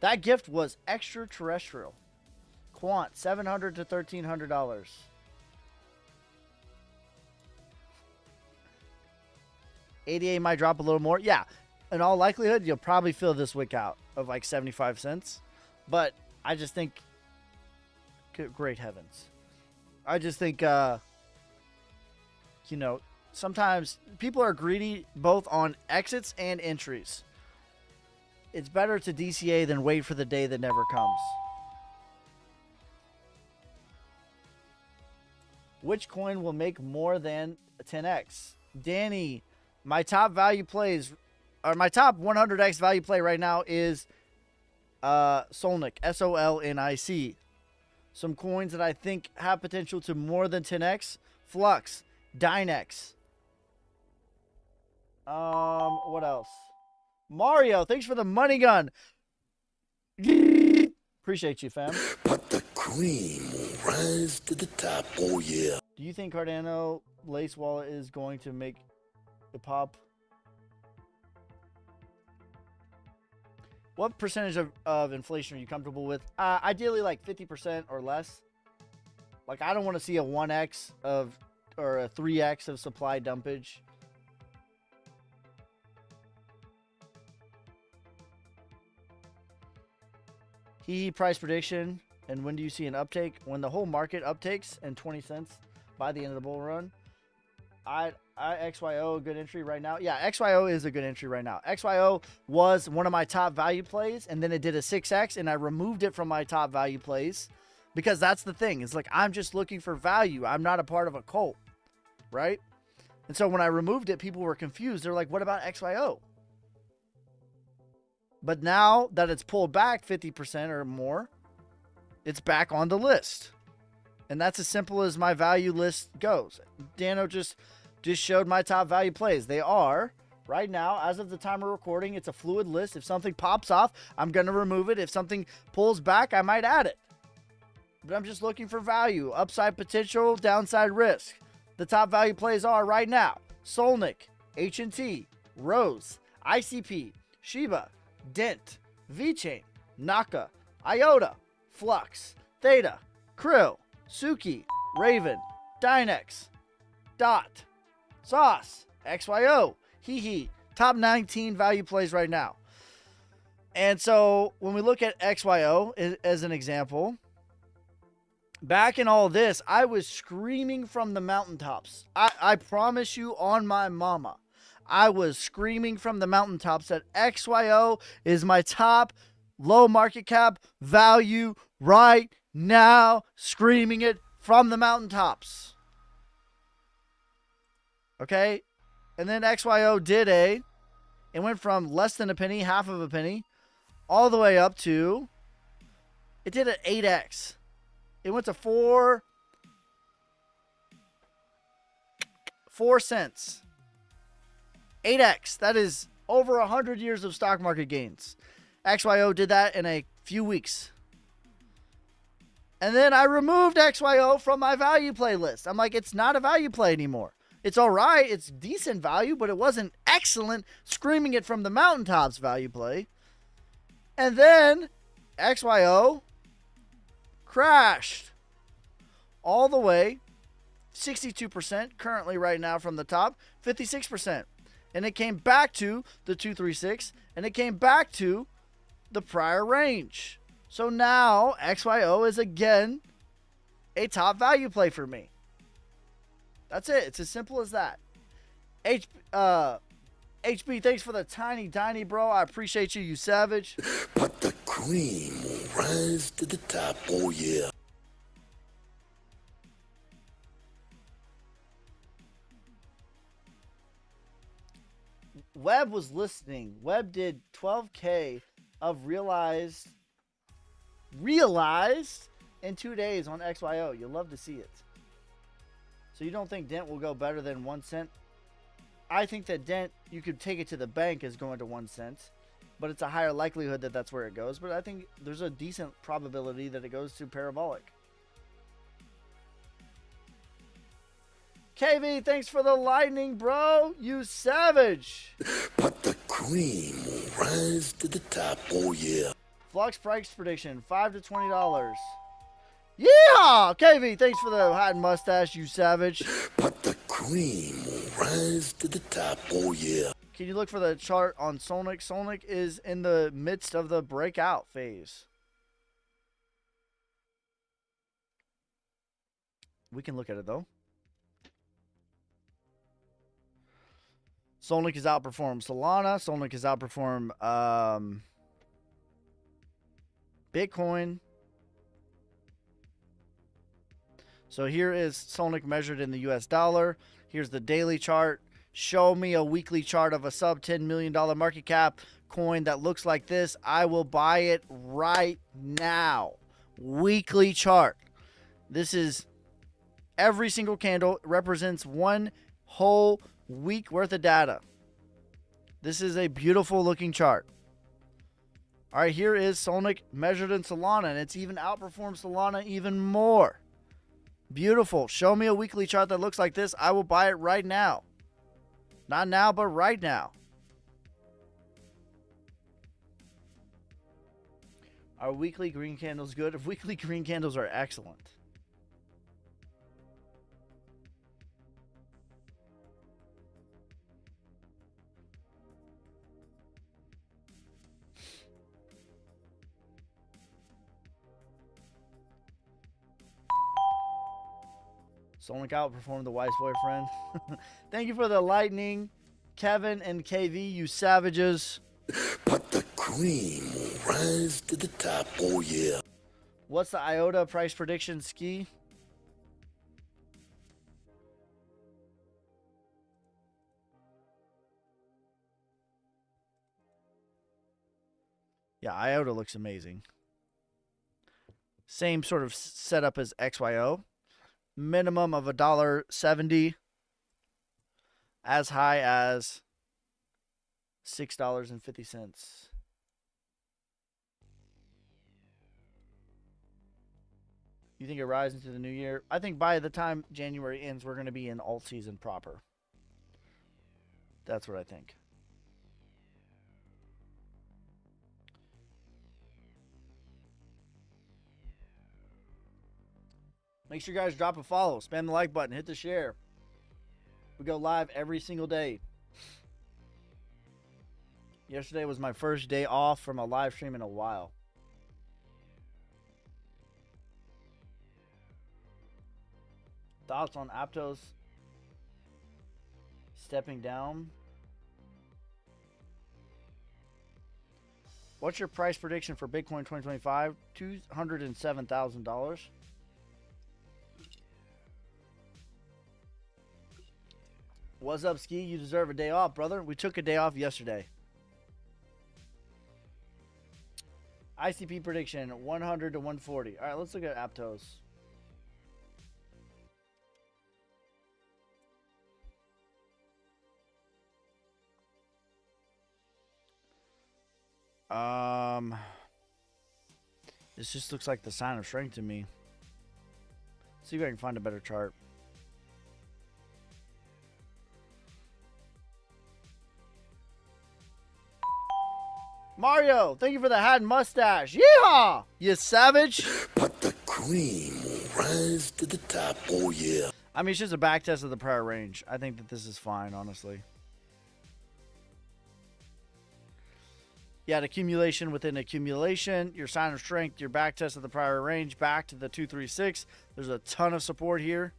That gift was extraterrestrial. Quant, $700 to $1,300. ADA might drop a little more. Yeah, in all likelihood, you'll probably fill this wick out of like 75 cents. But I just think, great heavens. I just think, you know, sometimes people are greedy both on exits and entries. It's better to DCA than wait for the day that never comes. Which coin will make more than 10x? Danny, my top value plays, or my top 100x value play right now is Solnic, Solnic. Some coins that I think have potential to more than 10x: Flux, Dynex. What else? Mario, thanks for the money gun. Appreciate you, fam. But the cream will rise to the top, oh yeah. Do you think Cardano Lace Wallet is going to make it pop? What percentage of inflation are you comfortable with? Ideally, like 50% or less. Like, I don't want to see a 1x of, or a 3x of supply dumpage. Price prediction. And when do you see an uptake? When the whole market uptakes and 20 cents by the end of the bull run. XYO, a good entry right now. Yeah, XYO is a good entry right now. XYO was one of my top value plays, and then it did a 6x, and I removed it from my top value plays because that's the thing. It's like, I'm just looking for value. I'm not a part of a cult, right? And so when I removed it, people were confused. They're like, what about XYO? But now that it's pulled back 50% or more, it's back on the list. And that's as simple as my value list goes. Dano just showed my top value plays. They are, right now, as of the time of recording, it's a fluid list. If something pops off, I'm going to remove it. If something pulls back, I might add it. But I'm just looking for value, upside potential, downside risk. The top value plays are right now: Solnic, H&T, Rose, ICP, Shiba, Dent, VeChain, Naka, IOTA, Flux, Theta, Krill, Suki, Raven, Dynex, Dot, Sauce, XYO, Hehe. Top 19 value plays right now. And so when we look at XYO as an example, back in all this, I was screaming from the mountaintops. I promise you on my mama, I was screaming from the mountaintops that XYO is my top low market cap value right now, screaming it from the mountaintops. Okay? And then XYO did it went from less than a penny, half of a penny, all the way up to, it did an 8x. It went to 4 cents. 8x. That is over 100 years of stock market gains. XYO did that in a few weeks. And then I removed XYO from my value play list. I'm like, it's not a value play anymore. It's all right. It's decent value, but it wasn't excellent, screaming it from the mountaintops value play. And then XYO crashed all the way, 62% currently right now from the top, 56%. And it came back to the 236, and it came back to the prior range. So now XYO is again a top value play for me. That's it. It's as simple as that. HB, thanks for the tiny, bro. I appreciate you, you savage. But the cream will rise to the top, oh yeah. Webb was listening. Webb did 12K of realized in 2 days on XYO. You'll love to see it. So you don't think Dent will go better than 1 cent? I think that Dent, you could take it to the bank as going to 1 cent, but it's a higher likelihood that that's where it goes. But I think there's a decent probability that it goes to parabolic. KV, thanks for the lightning, bro. You savage. But the cream will rise to the top, oh yeah. Flux price prediction, $5 to $20. Yeah! KV, thanks for the hat and mustache, you savage. But the cream will rise to the top, oh yeah. Can you look for the chart on Solnic? Solnic is in the midst of the breakout phase. We can look at it, though. Solnic has outperformed Solana. Solnic has outperformed Bitcoin. So here is Solnic measured in the US dollar. Here's the daily chart. Show me a weekly chart of a sub $10 million market cap coin that looks like this. I will buy it right now. Weekly chart. This is every single candle represents one whole week worth of data. This is a beautiful looking chart. All right, here is Solnic measured in Solana, and it's even outperformed Solana even more. Beautiful. Show me a weekly chart that looks like this. I will buy it right now. Not now, but right now. Are weekly green candles good? Weekly green candles are excellent. Solnic outperformed the wise boyfriend. Thank you for the lightning, Kevin and KV, you savages. But the cream will rise to the top, oh yeah. What's the IOTA price prediction, Ski? Yeah, IOTA looks amazing. Same sort of setup as XYO. Minimum of $1.70, as high as $6.50. You think it rises into the new year? I think by the time January ends, we're going to be in alt season proper. That's what I think. Make sure you guys drop a follow, spam the like button, hit the share. We go live every single day. Yesterday was my first day off from a live stream in a while. Thoughts on Aptos stepping down? What's your price prediction for Bitcoin 2025? $207,000. What's up, Ski? You deserve a day off, brother. We took a day off yesterday. ICP prediction, 100 to 140. All right, let's look at Aptos. This just looks like the sign of strength to me. See if I can find a better chart. Mario, thank you for the hat and mustache. Yeehaw! You savage. But the cream will rise to the top, oh yeah. I mean, it's just a back test of the prior range. I think that this is fine, honestly. You had accumulation within accumulation. Your sign of strength, your back test of the prior range, back to the 236. There's a ton of support here.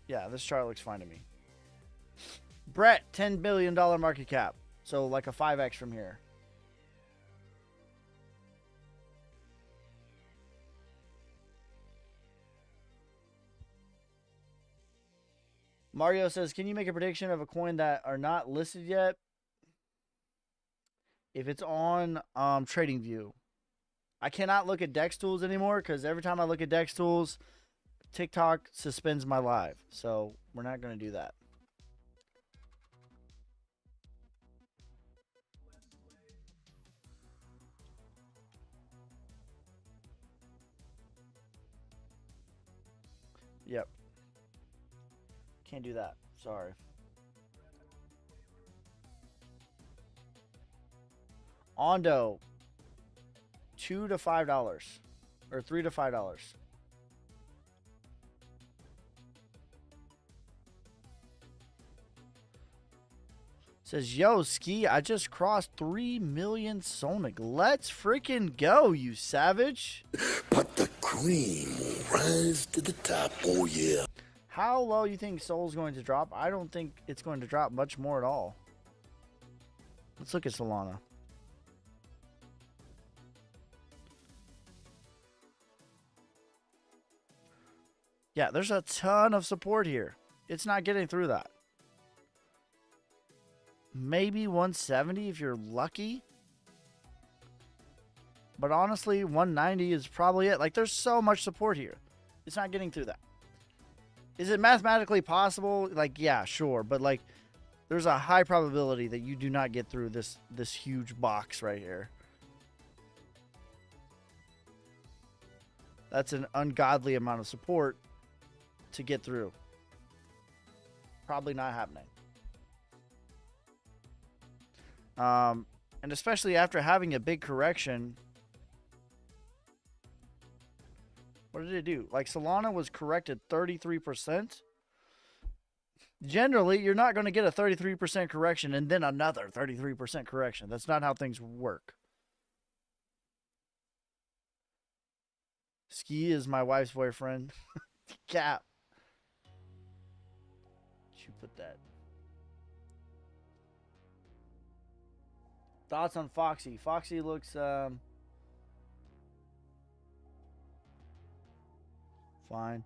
Yeah, this chart looks fine to me. Brett, $10 billion market cap. So like a 5x from here. Mario says, can you make a prediction of a coin that are not listed yet? If it's on TradingView. I cannot look at DEX tools anymore because every time I look at DEX tools, TikTok suspends my live. So we're not going to do that. Yep. Can't do that. Sorry. Ondo, $2 to $5, or $3 to $5. Says, yo, Ski, I just crossed 3 million Sonic. Let's freaking go, you savage. But the cream will rise to the top, oh yeah. How low you think Sol's going to drop? I don't think it's going to drop much more at all. Let's look at Solana. Yeah, there's a ton of support here. It's not getting through that. Maybe 170 if you're lucky. But honestly, 190 is probably it. Like, there's so much support here. It's not getting through that. Is it mathematically possible? Like, yeah, sure. But, like, there's a high probability that you do not get through this huge box right here. That's an ungodly amount of support to get through. Probably not happening. And especially after having a big correction. What did it do? Like, Solana was corrected 33%. Generally, you're not going to get a 33% correction and then another 33% correction. That's not how things work. Ski is my wife's boyfriend. Cap. You put that. Thoughts on Foxy? Foxy looks fine.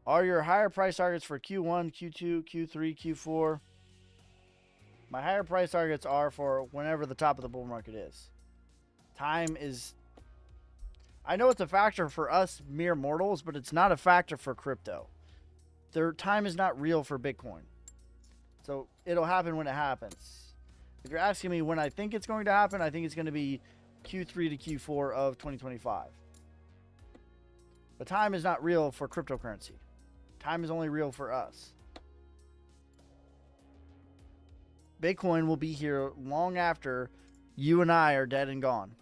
Are your higher price targets for Q1, Q2, Q3, Q4? My higher price targets are for whenever the top of the bull market is. Time is... I know it's a factor for us mere mortals, but it's not a factor for crypto. Their time is not real for Bitcoin. So it'll happen when it happens. If you're asking me when I think it's going to happen, I think it's going to be Q3 to Q4 of 2025. But time is not real for cryptocurrency. Time is only real for us. Bitcoin will be here long after you and I are dead and gone.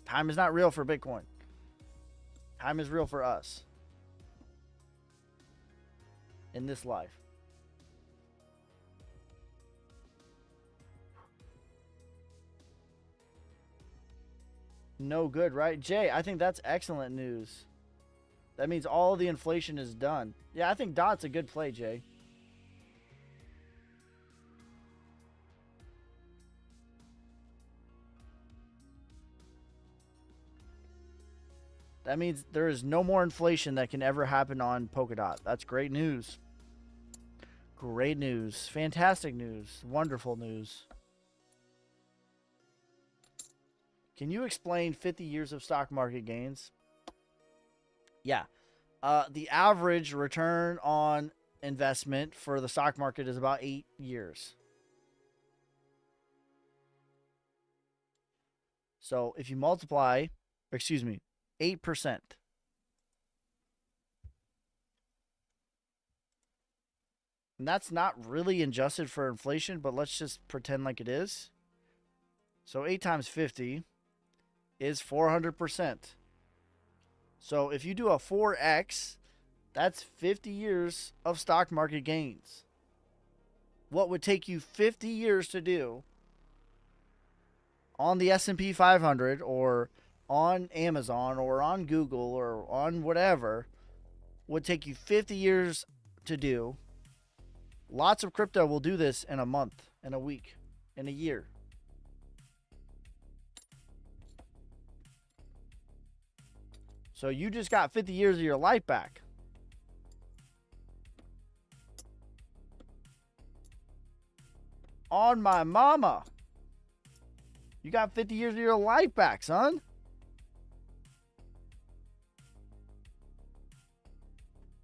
Time is not real for Bitcoin. Time is real for us. In this life. No good, right? Jay, I think that's excellent news. That means all the inflation is done. Yeah, I think DOT's a good play, Jay. That means there is no more inflation that can ever happen on Polkadot. That's great news. Great news. Fantastic news. Wonderful news. Can you explain 50 years of stock market gains? Yeah. The average return on investment for the stock market is about 8 years. So if you multiply, 8%. And that's not really adjusted for inflation, but let's just pretend like it is. So 8 times 50 is 400%. So if you do a 4x, that's 50 years of stock market gains. What would take you 50 years to do on the S&P 500 or on Amazon or on Google or on whatever would take you 50 years to do. Lots of crypto will do this in a month, in a week, in a year. So you just got 50 years of your life back. On my mama. You got 50 years of your life back, son.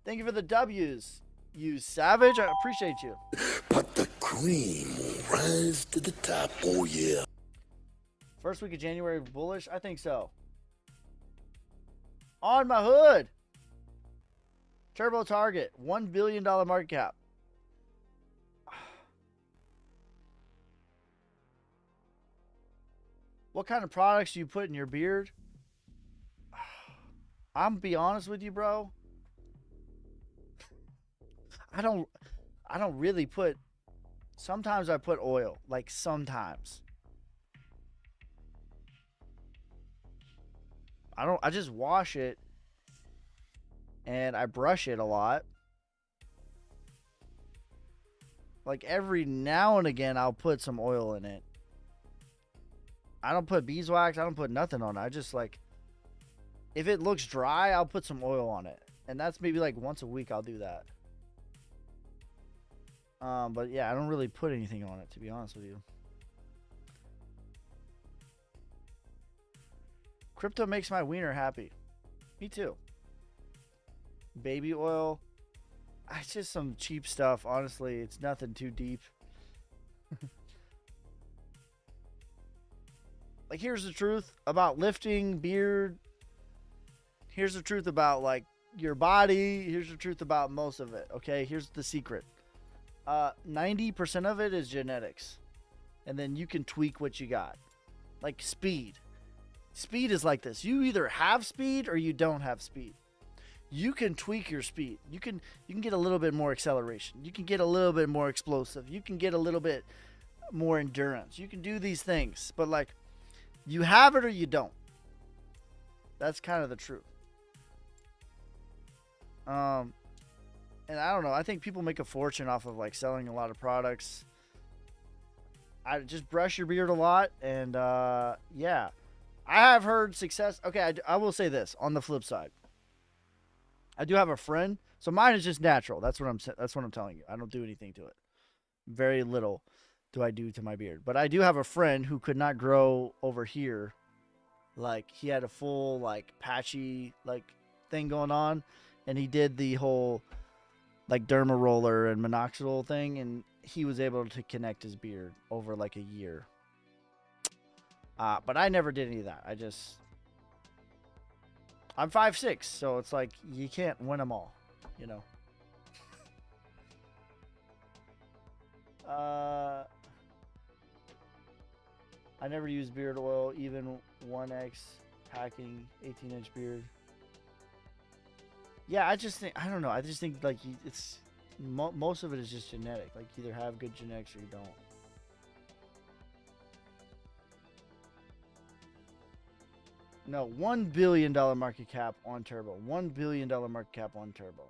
Thank you for the W's, you savage. I appreciate you. But the cream will rise to the top, oh yeah. First week of January, bullish? I think so. On my hood. Turbo target. $1 billion market cap. What kind of products do you put in your beard? I'm gonna be honest with you, bro. I don't really put. Sometimes I put oil, like sometimes. I just wash it and I brush it a lot. Like every now and again I'll put some oil in it. I don't put beeswax, I don't put nothing on it. I just like, if it looks dry, I'll put some oil on it. And that's maybe like once a week I'll do that. But yeah, I don't really put anything on it, to be honest with you. Crypto makes my wiener happy. Me too. Baby oil. It's just some cheap stuff, honestly. It's nothing too deep. Like, here's the truth about lifting, beard. Here's the truth about, like, your body. Here's the truth about most of it, okay? Here's the secret. 90% of it is genetics. And then you can tweak what you got. Like speed. Speed is like this. You either have speed or you don't have speed. You can tweak your speed. You can get a little bit more acceleration. You can get a little bit more explosive. You can get a little bit more endurance. You can do these things. But like, you have it or you don't. That's kind of the truth. And I don't know. I think people make a fortune off of like selling a lot of products. I just brush your beard a lot, and yeah, I have heard success. Okay, I will say this on the flip side. I do have a friend, so mine is just natural. That's what I'm telling you. I don't do anything to it. Very little do I do to my beard, but I do have a friend who could not grow over here. Like he had a full like patchy like thing going on, and he did the whole like derma roller and minoxidil thing, and he was able to connect his beard over like a year. But I never did any of that. I'm 5'6", so it's like you can't win them all, you know. I never use beard oil, even 1X packing 18-inch beard. Yeah, I don't know. I just think like it's most of it is just genetic. Like you either have good genetics or you don't. No, $1 billion market cap on Turbo. $1 billion market cap on Turbo.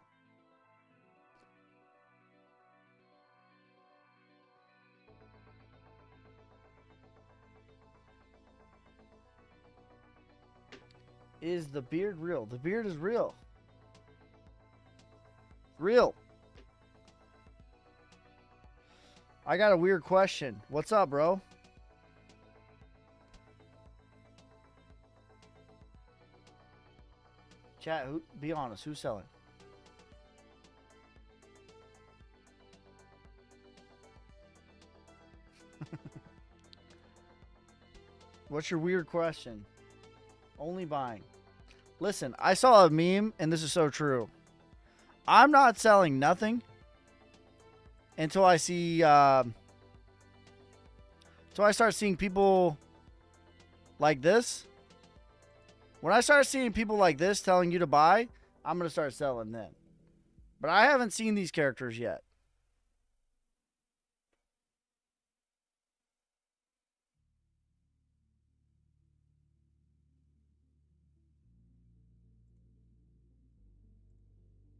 Is the beard real? The beard is real. Real. I got a weird question. What's up, bro? Chat, be honest. Who's selling? What's your weird question? Only buying. Listen, I saw a meme, and this is so true. I'm not selling nothing until I see, until I start seeing people like this. When I start seeing people like this telling you to buy, I'm going to start selling then. But I haven't seen these characters yet.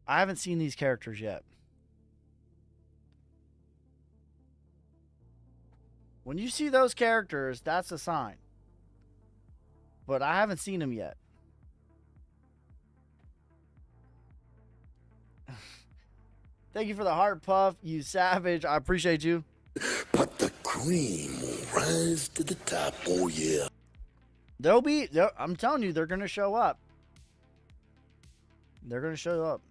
I haven't seen these characters yet. When you see those characters, that's a sign. But I haven't seen them yet. Thank you for the heart puff, you savage. I appreciate you. But the cream will rise to the top, oh yeah. I'm telling you, they're going to show up. They're going to show up.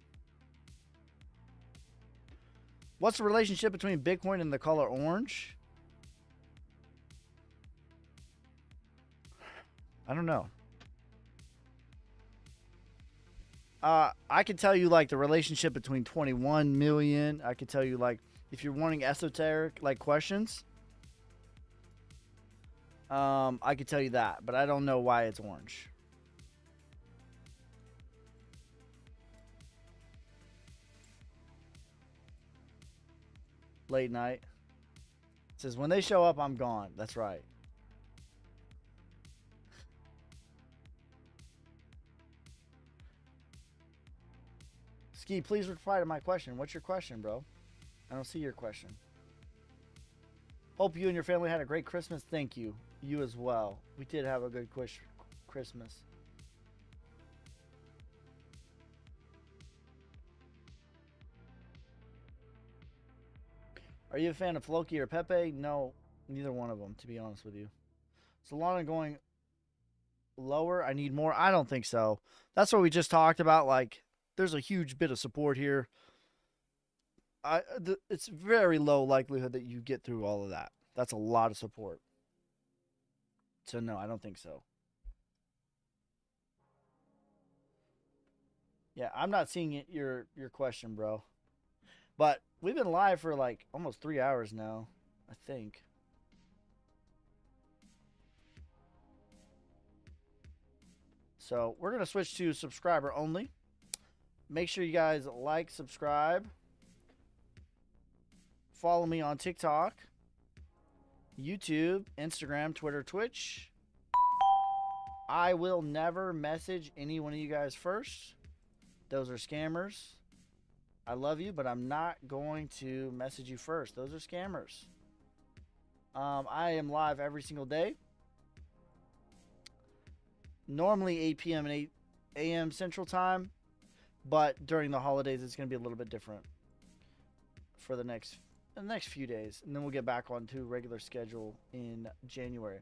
What's the relationship between Bitcoin and the color orange? I don't know. I could tell you like the relationship between 21 million. I could tell you like if you're wanting esoteric like questions. I could tell you that, but I don't know why it's orange. Late night. It says when they show up, I'm gone. That's right. Ski, please reply to my question. What's your question, bro? I don't see your question. Hope you and your family had a great Christmas. Thank you. You as well. We did have a good Christmas. Are you a fan of Floki or Pepe? No, neither one of them, to be honest with you. Solana going lower. I need more. I don't think so. That's what we just talked about. Like, there's a huge bit of support here. It's very low likelihood that you get through all of that. That's a lot of support. So no, I don't think so. Yeah, I'm not seeing it, your question, bro. But we've been live for like almost 3 hours now, I think. So we're going to switch to subscriber only. Make sure you guys like, subscribe. Follow me on TikTok, YouTube, Instagram, Twitter, Twitch. I will never message any one of you guys first. Those are scammers. I love you, but I'm not going to message you first. Those are scammers. I am live every single day. Normally 8 p.m. and 8 a.m. Central Time, but during the holidays it's going to be a little bit different for the next few days, and then we'll get back on to regular schedule in January.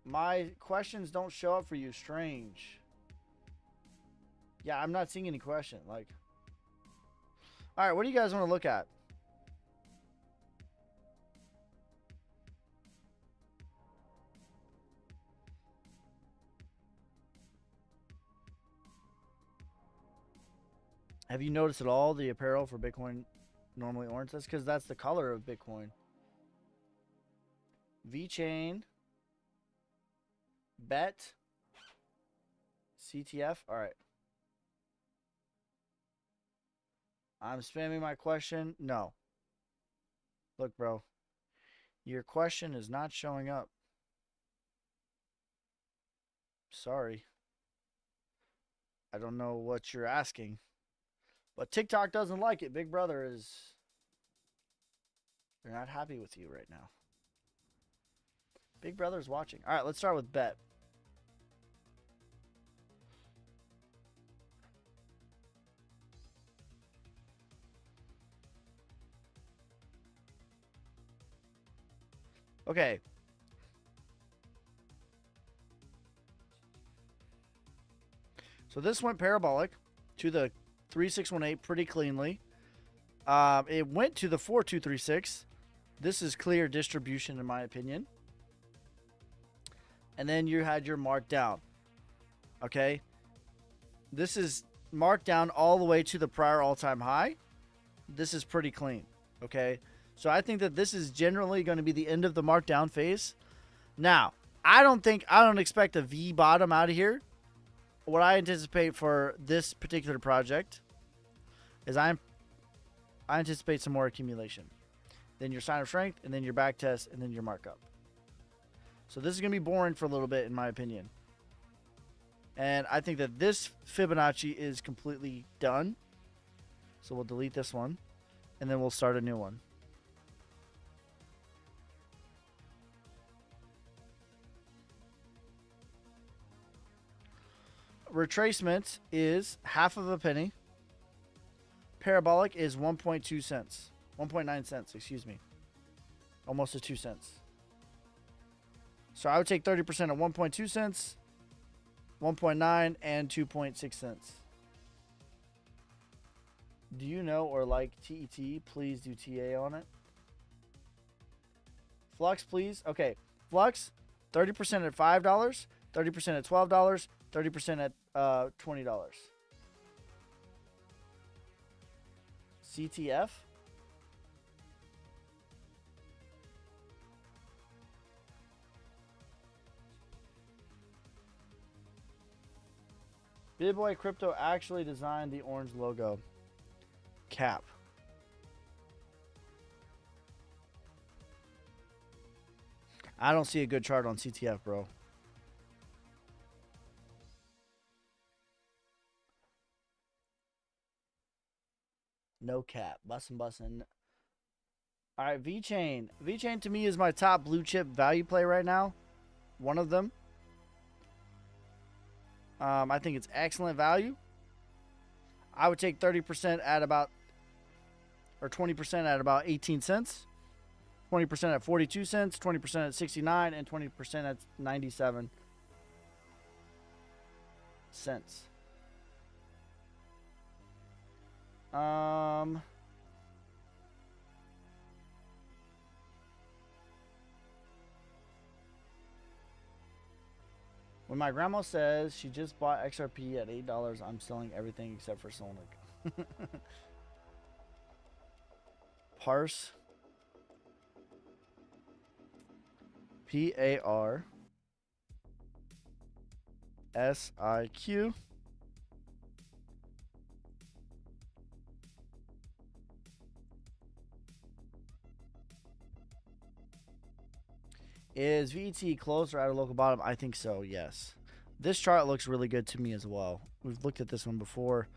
My questions don't show up for you. Strange. Yeah, I'm not seeing any question. Like, all right, what do you guys want to look at? Have you noticed at all the apparel for Bitcoin normally orange? That's because that's the color of Bitcoin. VeChain, Bet, CTF. All right. I'm spamming my question. No. Look, bro. Your question is not showing up. Sorry. I don't know what you're asking. But TikTok doesn't like it. Big Brother is... They're not happy with you right now. Big Brother's watching. All right, let's start with Bet. Okay. So this went parabolic to the 3618 pretty cleanly. It went to the 4236. This is clear distribution in my opinion. And then you had your markdown. Okay. This is marked down all the way to the prior all-time high. This is pretty clean. Okay. So I think that this is generally going to be the end of the markdown phase. Now, I don't expect a V bottom out of here. What I anticipate for this particular project is I anticipate some more accumulation. Then your sign of strength, and then your back test, and then your markup. So this is going to be boring for a little bit, in my opinion. And I think that this Fibonacci is completely done. So we'll delete this one, and then we'll start a new one. Retracement is half of a penny. Parabolic is 1.2 cents. 1.9 cents, excuse me. Almost to 2 cents. So I would take 30% at 1.2 cents, 1.9, and 2.6 cents. Do you know or like TET? Please do TA on it. Flux, please. Okay. Flux, 30% at $5, 30% at $12, 30% at $20. CTF. Big Boy Crypto actually designed the orange logo. Cap. I don't see a good chart on CTF, bro. No cap. Bussin'. All right, VeChain. VeChain to me is my top blue chip value play right now. One of them. I think it's excellent value. I would take 30% at about, or 20% at about 18 cents. 20% at 42 cents, 20% at 69, and 20% at 97 cents. When my grandma says she just bought XRP at $8, I'm selling everything except for Sonic. Parse. PARSIQ. Is VET close or at a local bottom? I think so, yes. This chart looks really good to me as well. We've looked at this one before.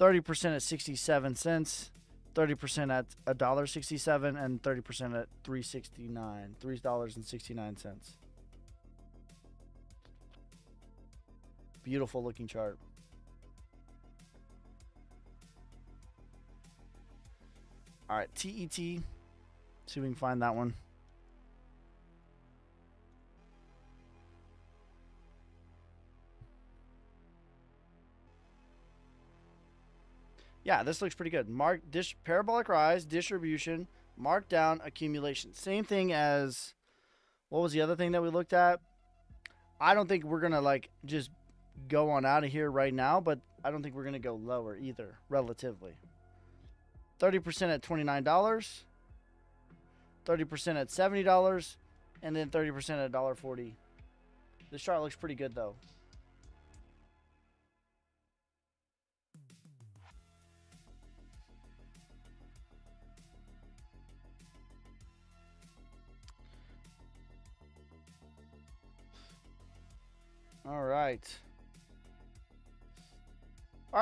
30% at 67 cents, 30% at $1.67, and 30% at $3.69. Beautiful looking chart. All right, TET. See if we can find that one. Yeah, this looks pretty good. Parabolic rise, distribution, markdown, accumulation. Same thing as, what was the other thing that we looked at? I don't think we're going to like just go on out of here right now, but I don't think we're going to go lower either, relatively. 30% at $29, 30% at $70, and then 30% at $1.40. This chart looks pretty good though. All right,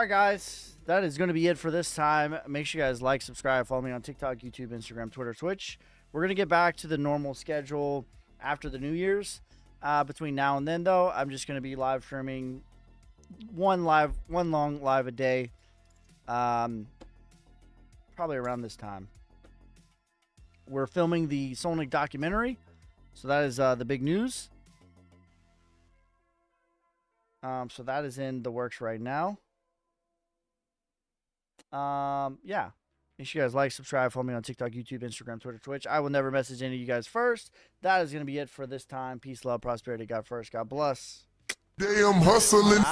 guys. That is going to be it for this time. Make sure you guys like, subscribe, follow me on TikTok, YouTube, Instagram, Twitter, Twitch. We're going to get back to the normal schedule after the New Year's. Between now and then, though, I'm just going to be live streaming one long live a day. Probably around this time. We're filming the Sonic documentary, so that is the big news. So that is in the works right now. Yeah. Make sure you guys like, subscribe, follow me on TikTok, YouTube, Instagram, Twitter, Twitch. I will never message any of you guys first. That is going to be it for this time. Peace, love, prosperity. God first. God bless. Damn, hustling.